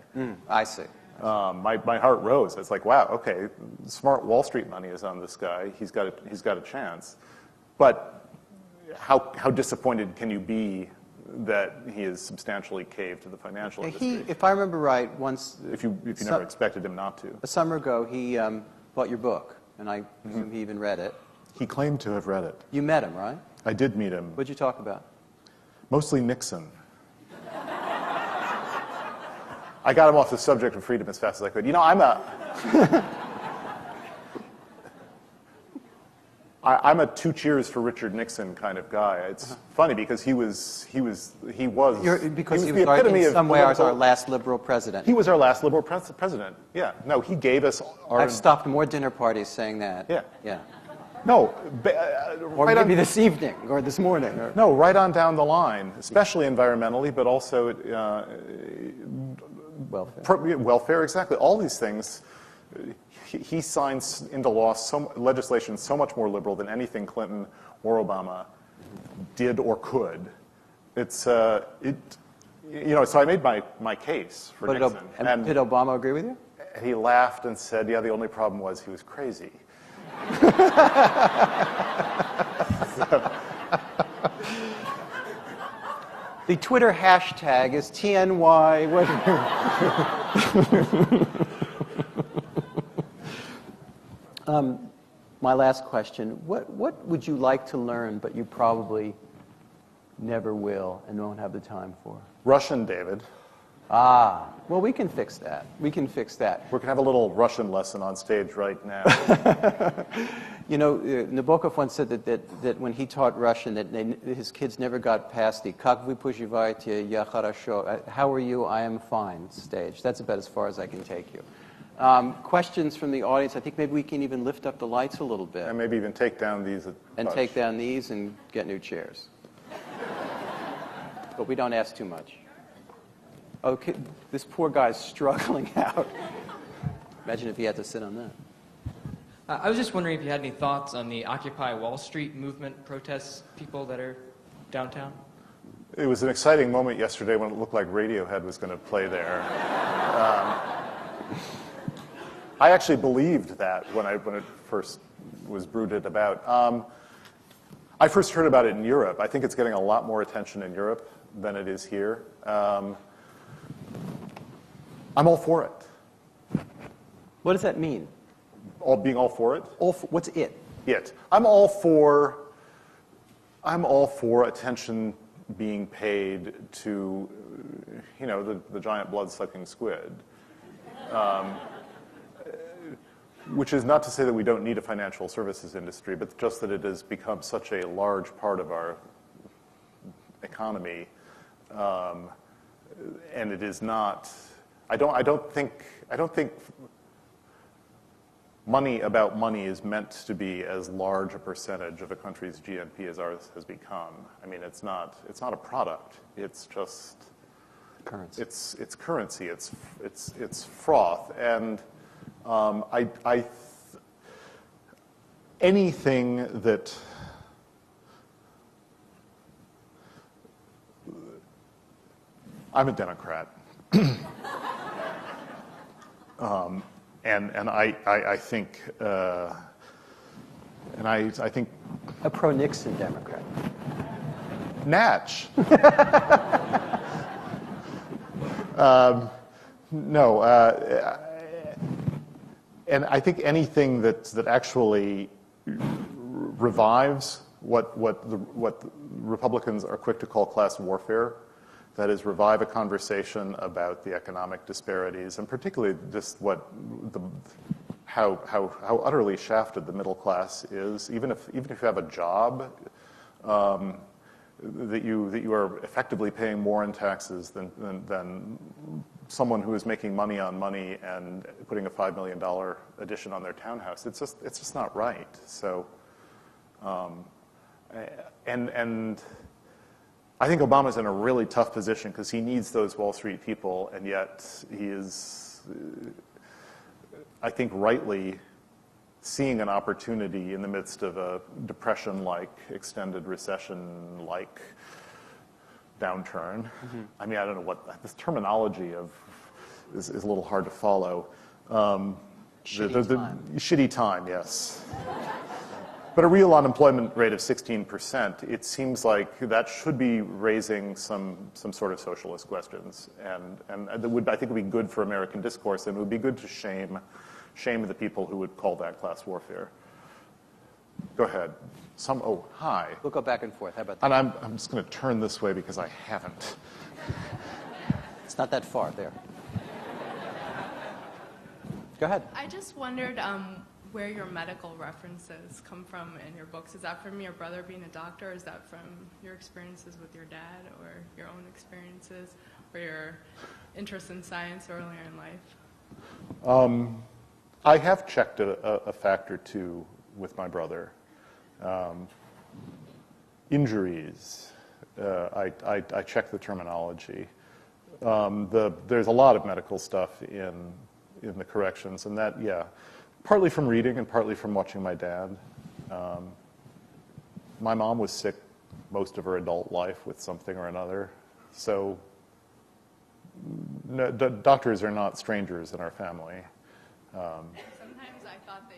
I see. My heart rose. It's like, wow, okay, smart Wall Street money is on this guy. He's got a chance. But how disappointed can you be that he has substantially caved to the financial industry? If I remember right, once if you never expected him not to. A summer ago, he bought your book, and I presume he even read it. He claimed to have read it. You met him, right? I did meet him. What'd you talk about? Mostly Nixon. I got him off the subject of freedom as fast as I could. I'm a two cheers for Richard Nixon kind of guy. It's funny because he was the epitome of some way our last liberal president. He was our last liberal president. Yeah. No, he gave us our. I've stopped more dinner parties saying that. Yeah. Yeah. No. Or right maybe this evening or this morning. No, right on down the line, especially environmentally, but also welfare, exactly. All these things. He signs into law legislation so much more liberal than anything Clinton or Obama did or could. So I made my case for Nixon. And did Obama agree with you? He laughed and said, "Yeah, the only problem was he was crazy." The Twitter hashtag is TNY. My last question, what would you like to learn but you probably never will and won't have the time for? Russian, David. Well, we can fix that. We're going to have a little Russian lesson on stage right now. You know, Nabokov once said that when he taught Russian, that his kids never got past the "Как вы поживаете? Я хорошо." How are you? I am fine stage. That's about as far as I can take you. Questions from the audience. I think maybe we can even lift up the lights a little bit. And maybe even take down these. And take down these and get new chairs. But we don't ask too much. Okay, this poor guy's struggling out. Imagine if he had to sit on that. I was just wondering if you had any thoughts on the Occupy Wall Street movement protests, people that are downtown? It was an exciting moment yesterday when it looked like Radiohead was going to play there. I actually believed that when it first was bruited about. I first heard about it in Europe. I think it's getting a lot more attention in Europe than it is here. I'm all for it. What does that mean? Being all for it? What's it? It. I'm all for attention being paid to, the giant blood-sucking squid. Which is not to say that we don't need a financial services industry, but just that it has become such a large part of our economy, and it is not. I don't think money about money is meant to be as large a percentage of a country's GNP as ours has become. I mean, it's not a product. It's just currency. It's currency. It's froth, and anything that I'm a Democrat. And I think I think a pro-Nixon Democrat. Natch. No, and I think anything that actually revives what Republicans are quick to call class warfare. That is, revive a conversation about the economic disparities, and particularly just how utterly shafted the middle class is. Even if you have a job, that you are effectively paying more in taxes than someone who is making money on money and putting a $5 million addition on their townhouse. It's just not right. So, and I think Obama's in a really tough position because he needs those Wall Street people, and yet he is, I think, rightly seeing an opportunity in the midst of a depression-like, extended recession-like downturn. Mm-hmm. I mean, I don't know what this terminology is a little hard to follow. Shitty time. Shitty time, yes. But a real unemployment rate of 16%, it seems like that should be raising some sort of socialist questions, and that would, I think, would be good for American discourse, and it would be good to shame the people who would call that class warfare. Go ahead. Hi. We'll go back and forth. How about that? And I'm just going to turn this way because I haven't. It's not that far there. Go ahead. I just wondered where your medical references come from in your books. Is that from your brother being a doctor, or is that from your experiences with your dad, or your own experiences, or your interest in science earlier in life? I have checked a fact or two with my brother. Injuries, I checked the terminology. There's a lot of medical stuff in the corrections, and that, yeah, partly from reading and partly from watching my dad. My mom was sick most of her adult life with something or another, so doctors are not strangers in our family. Sometimes I thought that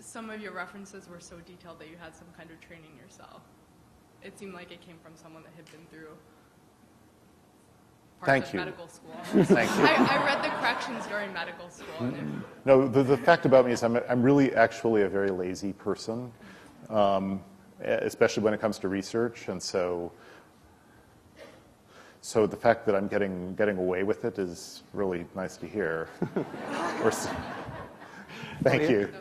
some of your references were so detailed that you had some kind of training yourself. It seemed like it came from someone that had been through parts of medical school. Thank you. I read the corrections during medical school. No, the fact about me is I'm really actually a very lazy person, especially when it comes to research, and so the fact that I'm getting away with it is really nice to hear. Thank you.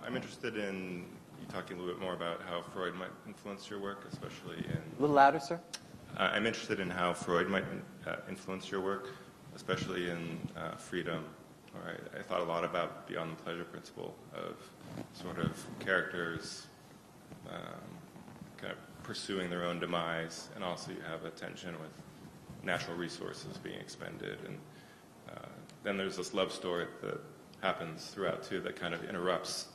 I'm interested in you talking a little bit more about how Freud might influence your work, especially in... A little louder, sir. I'm interested in how Freud might influence your work, especially in Freedom. I thought a lot about Beyond the Pleasure Principle of sort of characters kind of pursuing their own demise, and also you have a tension with natural resources being expended. And then there's this love story that happens throughout, too, that kind of interrupts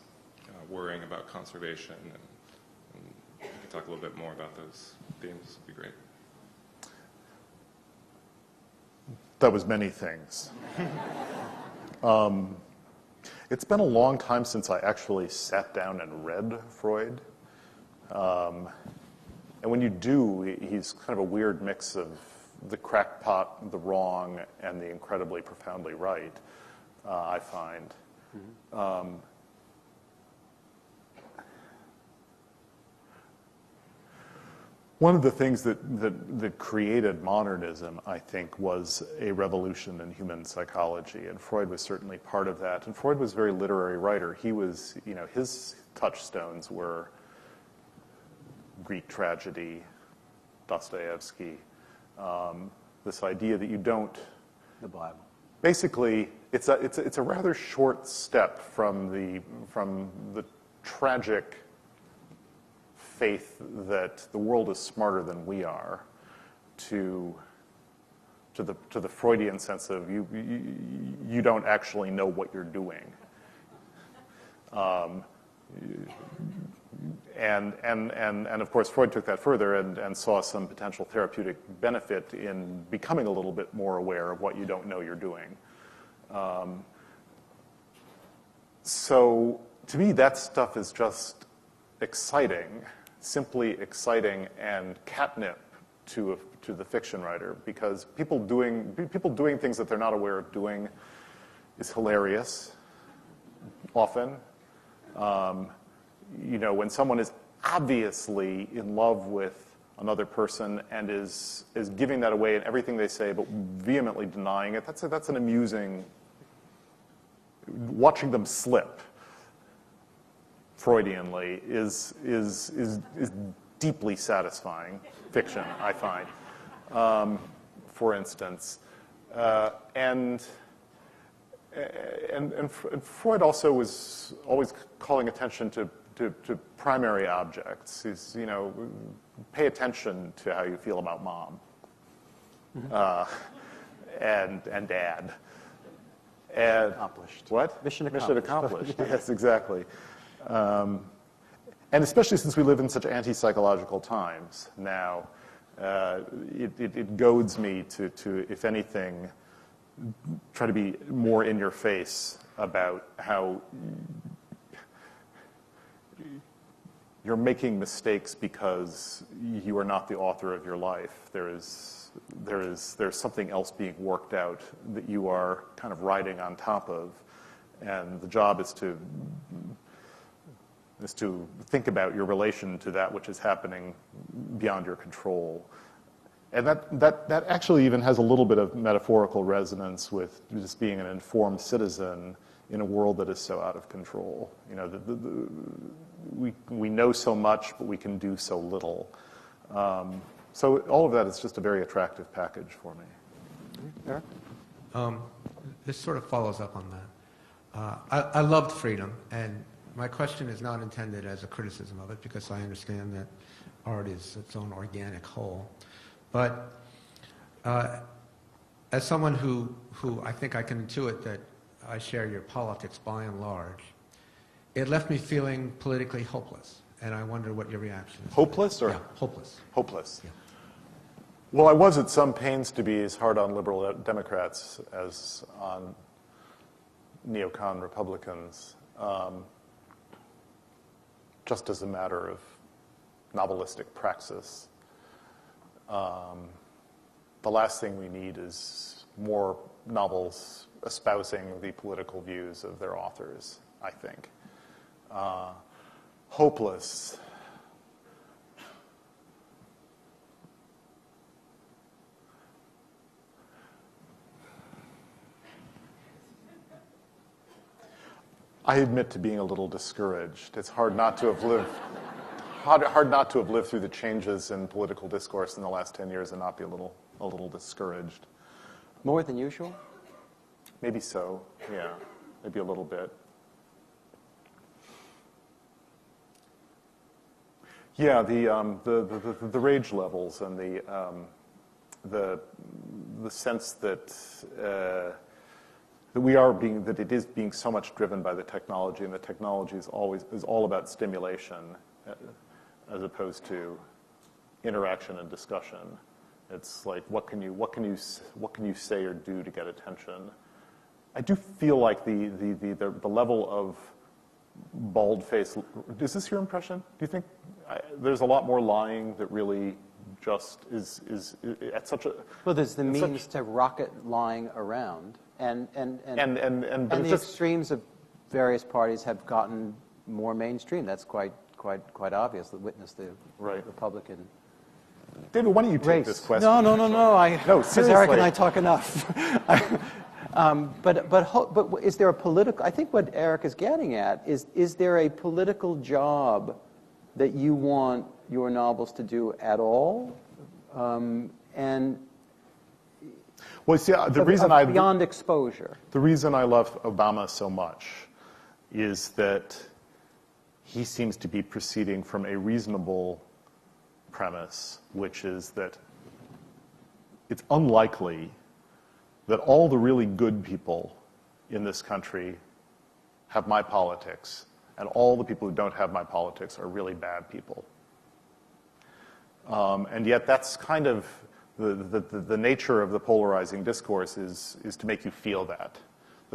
worrying about conservation. And if you could talk a little bit more about those themes, would be great. That was many things. It's been a long time since I actually sat down and read Freud. And when you do, he's kind of a weird mix of the crackpot, the wrong, and the incredibly profoundly right, I find. Mm-hmm. One of the things that created modernism, I think, was a revolution in human psychology, and Freud was certainly part of that. And Freud was a very literary writer. He was, his touchstones were Greek tragedy, Dostoevsky, this idea that you don't... The Bible. Basically, it's a rather short step from the tragic faith that the world is smarter than we are, to the Freudian sense of you don't actually know what you're doing, and of course Freud took that further and saw some potential therapeutic benefit in becoming a little bit more aware of what you don't know you're doing. So to me, that stuff is just exciting. Simply exciting and catnip to the fiction writer, because people doing things that they're not aware of doing is hilarious. Often, when someone is obviously in love with another person and is giving that away in everything they say, but vehemently denying it, that's an amusing. Watching them slip Freudianly is deeply satisfying fiction, I find. For instance, and Freud also was always calling attention to primary objects. He's, pay attention to how you feel about mom, and dad. And Accomplished. What? Mission accomplished. Yes, exactly. And especially since we live in such anti-psychological times now, it goads me to, if anything, try to be more in your face about how you're making mistakes because you are not the author of your life. There's something else being worked out that you are kind of riding on top of, and the job is to think about your relation to that which is happening beyond your control. And that actually even has a little bit of metaphorical resonance with just being an informed citizen in a world that is so out of control. We know so much, but we can do so little. So all of that is just a very attractive package for me. Eric? This sort of follows up on that. I loved Freedom, and my question is not intended as a criticism of it, because I understand that art is its own organic whole. But as someone who I think I can intuit that I share your politics by and large, it left me feeling politically hopeless, and I wonder what your reaction is. Hopeless? Or? Yeah, hopeless. Hopeless. Yeah. Well, I was at some pains to be as hard on liberal Democrats as on neocon Republicans, just as a matter of novelistic praxis. The last thing we need is more novels espousing the political views of their authors, I think. Hopeless. I admit to being a little discouraged. It's hard not to have lived hard not to have lived through the changes in political discourse in the last 10 years and not be a little discouraged. More than usual? Maybe so. Yeah, maybe a little bit. Yeah, the rage levels and the sense that that it is being so much driven by the technology, and the technology is all about stimulation as opposed to interaction and discussion. It's like what can you say or do to get attention? I do feel like the level of bald face. Is this your impression? Do you think there's a lot more lying that really just is at such a well? There's the means to rocket lying around, and the extremes of various parties have gotten more mainstream. That's quite obvious. Witness the Republican. David, why don't you take this question? No. No, seriously. Because Eric and I talk enough. But is there a political? I think what Eric is getting at is there a political job that you want your novels to do at all? And well, see, beyond exposure. The reason I love Obama so much is that he seems to be proceeding from a reasonable premise, which is that it's unlikely that all the really good people in this country have my politics, and all the people who don't have my politics are really bad people. And yet that's kind of the nature of the polarizing discourse is to make you feel that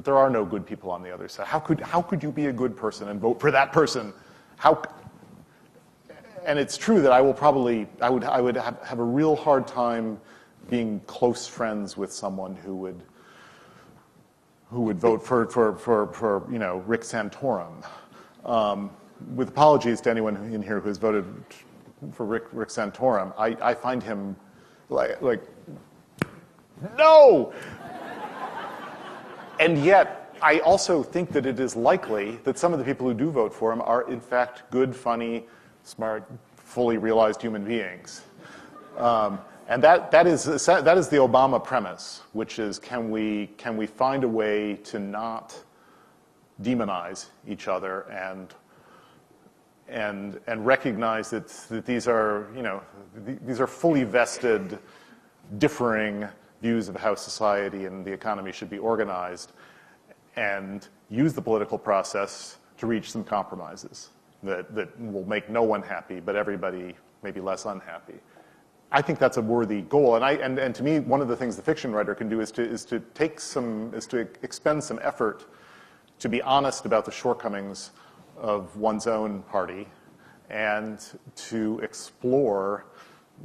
there are no good people on the other side. How could you be a good person and vote for that person? And it's true that I would have a real hard time being close friends with someone who would vote for Rick Santorum. With apologies to anyone in here who's voted for Rick Santorum, I find him like no. And yet, I also think that it is likely that some of the people who do vote for him are, in fact, good, funny, smart, fully realized human beings. And that is the Obama premise, which is can we find a way to not demonize each other and recognize that these are fully vested, differing views of how society and the economy should be organized, and use the political process to reach some compromises that will make no one happy, but everybody maybe less unhappy. I think that's a worthy goal, and to me, one of the things the fiction writer can do is to expend some effort to be honest about the shortcomings of one's own party, and to explore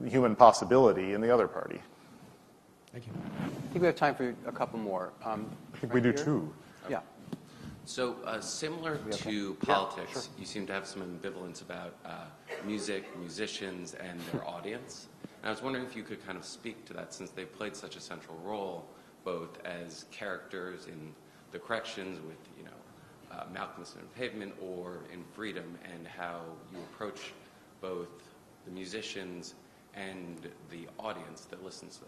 the human possibility in the other party. Thank you. I think we have time for a couple more. I think we do too. Yeah. So similar to politics, you seem to have some ambivalence about music, musicians, and their audience. And I was wondering if you could kind of speak to that, since they played such a central role, both as characters in the Corrections with, Malcolmus and Pavement, or in Freedom, and how you approach both the musicians and the audience that listens to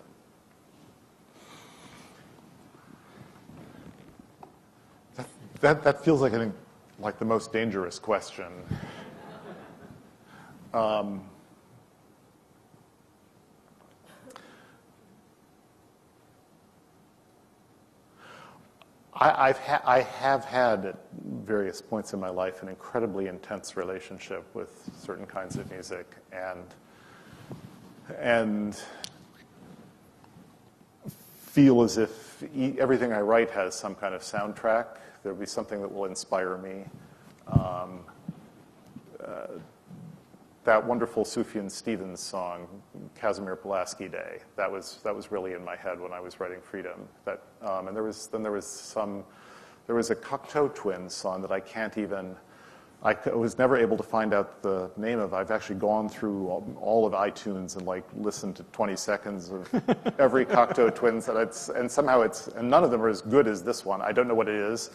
them. That feels like the most dangerous question. I have had at various points in my life an incredibly intense relationship with certain kinds of music, and feel as if everything I write has some kind of soundtrack. There'll be something that will inspire me. That wonderful Sufjan Stevens song, Kazimir Pulaski Day, that was really in my head when I was writing Freedom. And there was a Cocteau Twins song that I was never able to find out the name of. I've actually gone through all of iTunes and listened to 20 seconds of every Cocteau Twins, and somehow and none of them are as good as this one. I don't know what it is.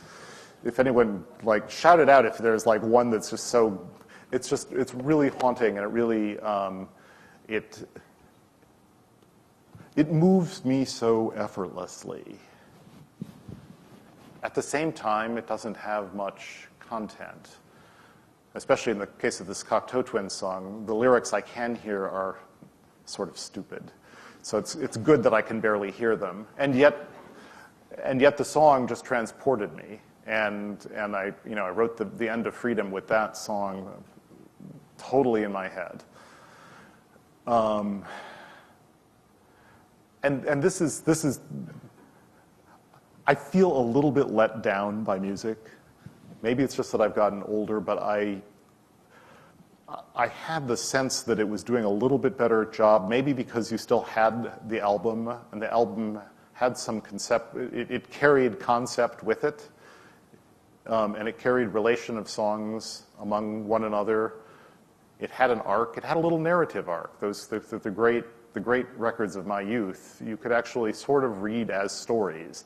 if anyone, like, shout it out if there's, like, one that's just so, it's really haunting, and it really, it moves me so effortlessly. At the same time, it doesn't have much content. Especially in the case of this Cocteau Twins song, the lyrics I can hear are sort of stupid. So it's good that I can barely hear them. And yet the song just transported me. And I wrote the End of Freedom with that song totally in my head. And this is, I feel a little bit let down by music. Maybe it's just that I've gotten older, but I had the sense that it was doing a little bit better job, maybe because you still had the album, and the album had some concept, it carried concept with it, and it carried relation of songs among one another. It had an arc, it had a little narrative arc. The great records of my youth, you could actually sort of read as stories.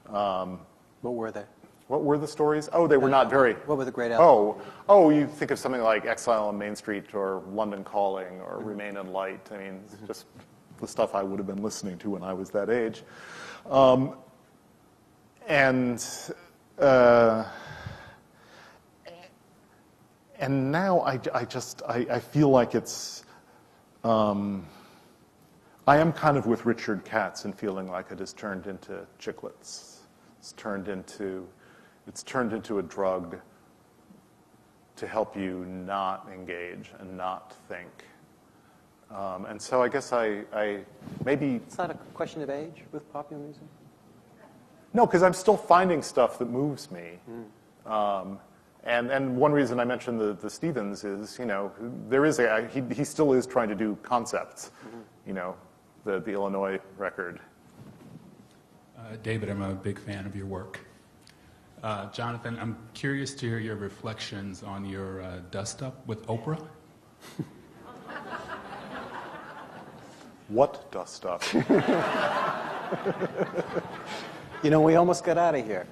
What were they? What were the stories? Oh, they were not very... What were the great albums? Oh, you think of something like Exile on Main Street or London Calling or Remain in Light. I mean, it's just the stuff I would have been listening to when I was that age. And now I feel like it's... I am kind of with Richard Katz and feeling like it has turned into chiclets. It's turned into a drug to help you not engage and not think. And so I guess I maybe... It's not a question of age with popular music? No, because I'm still finding stuff that moves me. And one reason I mentioned the Stevens is, there is he still is trying to do concepts, the Illinois record. David, I'm a big fan of your work. Jonathan, I'm curious to hear your reflections on your dust-up with Oprah. What dust-up? We almost got out of here.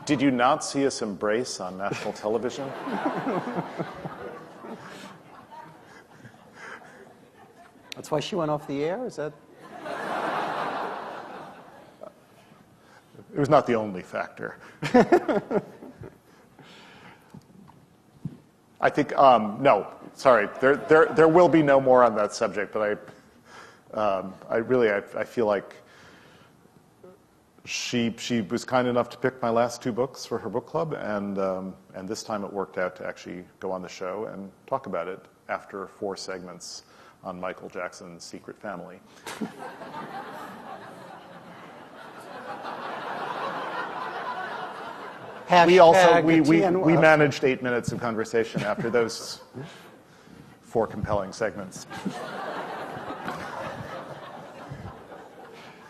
Did you not see us embrace on national television? That's why she went off the air? Is that... It was not the only factor. I think, no, sorry, there will be no more on that subject, but I feel like she was kind enough to pick my last 2 books for her book club, and this time it worked out to actually go on the show and talk about it after 4 segments on Michael Jackson's Secret Family. We managed 8 minutes of conversation after those 4 compelling segments.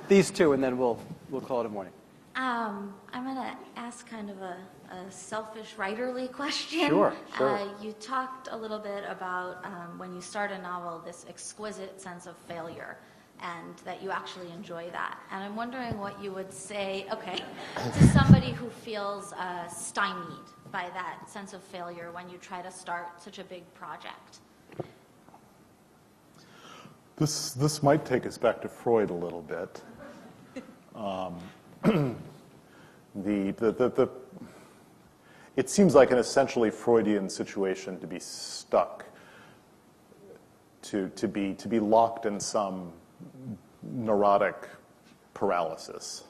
These 2, and then we'll call it a morning. I'm going to ask kind of a selfish writerly question. Sure. You talked a little bit about when you start a novel, this exquisite sense of failure, and that you actually enjoy that. And I'm wondering what you would say, to somebody who feels stymied by that sense of failure when you try to start such a big project. This might take us back to Freud a little bit. It seems like an essentially Freudian situation to be stuck, to be locked in some neurotic paralysis.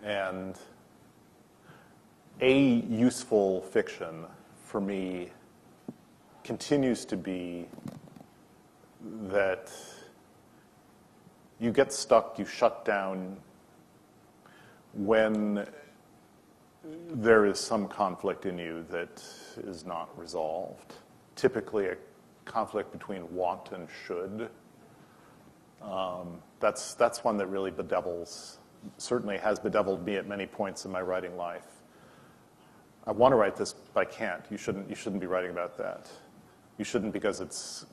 And a useful fiction for me continues to be that you get stuck, you shut down when there is some conflict in you that is not resolved. Typically a conflict between want and should. That's one that really certainly has bedeviled me at many points in my writing life. I want to write this, but I can't. You shouldn't be writing about that. You shouldn't because it's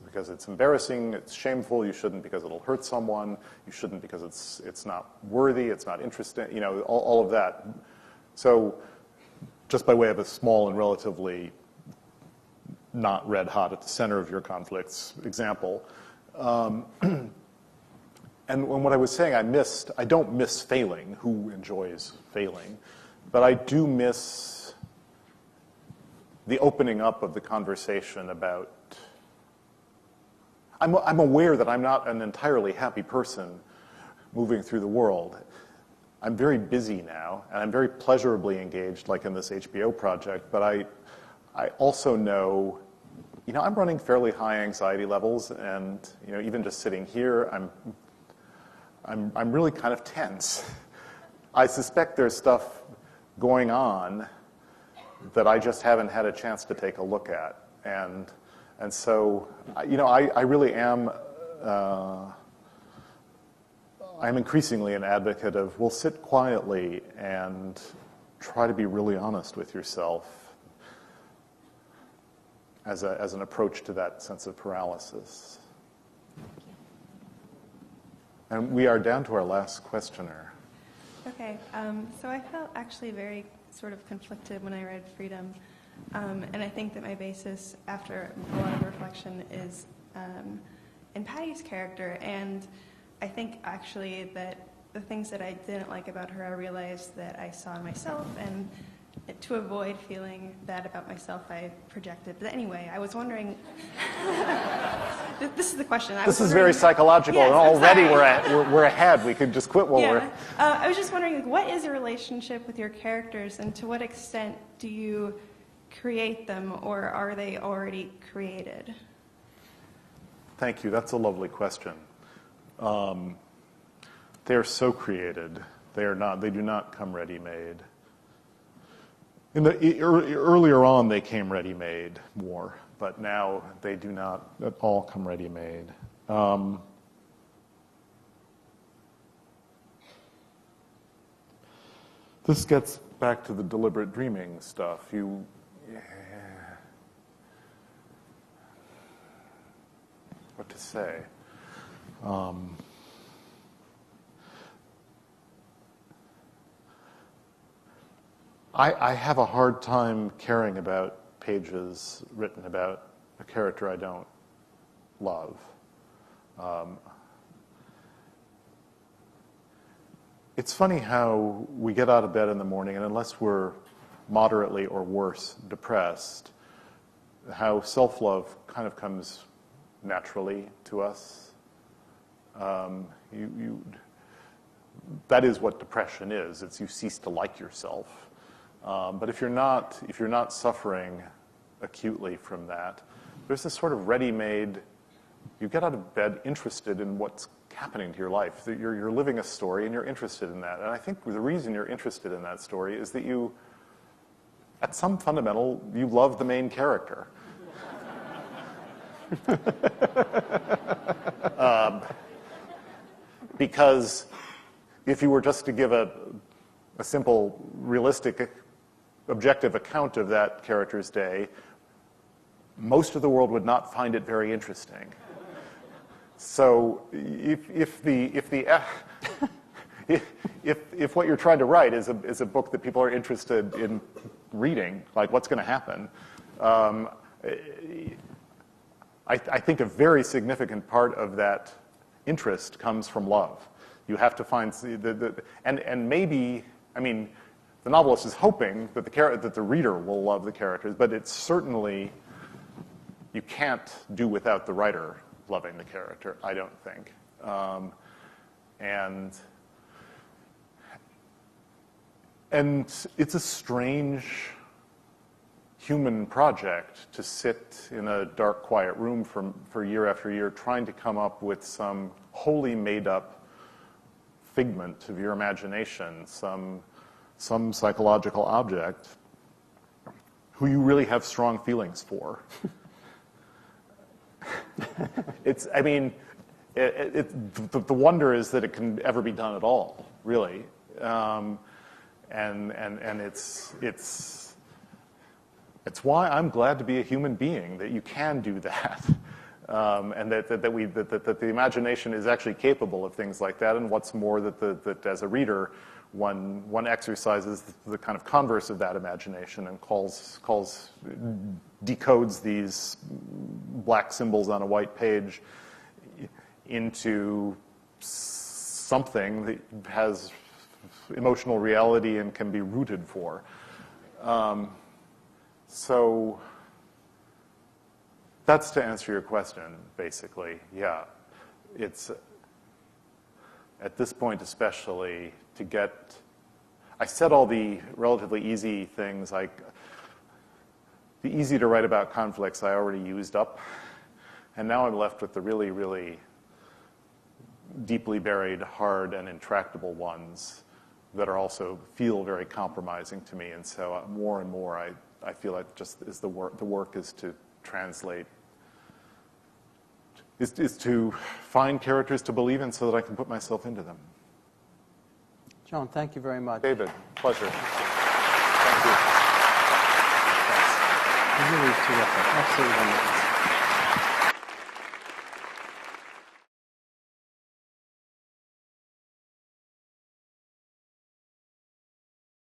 embarrassing, it's shameful. You shouldn't because it'll hurt someone. You shouldn't because it's not worthy, it's not interesting. All of that. So just by way of a small and relatively not red hot at the center of your conflicts example, and what I was saying, I don't miss failing. Who enjoys failing? But I do miss the opening up of the conversation about, I'm aware that I'm not an entirely happy person moving through the world. I'm very busy now, and I'm very pleasurably engaged, like in this HBO project, but I also know, I'm running fairly high anxiety levels, and, even just sitting here, I'm really kind of tense. I suspect there's stuff going on that I just haven't had a chance to take a look at. And so, I really am, I'm increasingly an advocate of, well, sit quietly and try to be really honest with yourself as an approach to that sense of paralysis. And we are down to our last questioner. Okay, so I felt actually very sort of conflicted when I read Freedom. And I think that my basis, after a lot of reflection, is in Patty's character. And I think actually that the things that I didn't like about her, I realized that I saw in myself, and to avoid feeling bad about myself, I projected. But anyway, I was wondering, this is the question. This is very psychological, yes, and already we're ahead. We could just quit while we're... I was just wondering, what is your relationship with your characters, and to what extent do you create them, or are they already created? Thank you. That's a lovely question. They're so created. They do not come ready-made. Earlier on, they came ready-made more, but now they do not at all come ready-made. This gets back to the deliberate dreaming stuff. What to say? I have a hard time caring about pages written about a character I don't love. It's funny how we get out of bed in the morning, and unless we're moderately or worse depressed, how self-love kind of comes naturally to us. That is what depression is. It's you cease to like yourself. But if you're not suffering acutely from that, there's this sort of ready-made, you get out of bed interested in what's happening to your life. You're living a story and you're interested in that. And I think the reason you're interested in that story is that you, at some fundamental, you love the main character. Because if you were just to give a simple, realistic, objective account of that character's day, most of the world would not find it very interesting. So if what you're trying to write is a book that people are interested in reading, like what's going to happen, I think a very significant part of that interest comes from love. You have to find and maybe, I mean, the novelist is hoping that the reader will love the characters, but it's certainly, you can't do without the writer loving the character, I don't think. And it's a strange human project to sit in a dark, quiet room for year after year trying to come up with some wholly made-up figment of your imagination, some psychological object who you really have strong feelings for. The wonder is that it can ever be done at all, really. And it's why I'm glad to be a human being, that you can do that. and that the imagination is actually capable of things like that. And what's more, that as a reader, one exercises the kind of converse of that imagination and decodes these black symbols on a white page into something that has emotional reality and can be rooted for. So that's to answer your question, basically. Yeah, it's at this point especially to get. I said all the relatively easy things, like the easy to write about conflicts I already used up, and now I'm left with the really, really deeply buried, hard, and intractable ones that are also feel very compromising to me. And so more and more, I feel like just is the work is to translate, is to find characters to believe in so that I can put myself into them. John, thank you very much. David, pleasure. Thank you. Thanks. It really is terrific. Absolutely wonderful.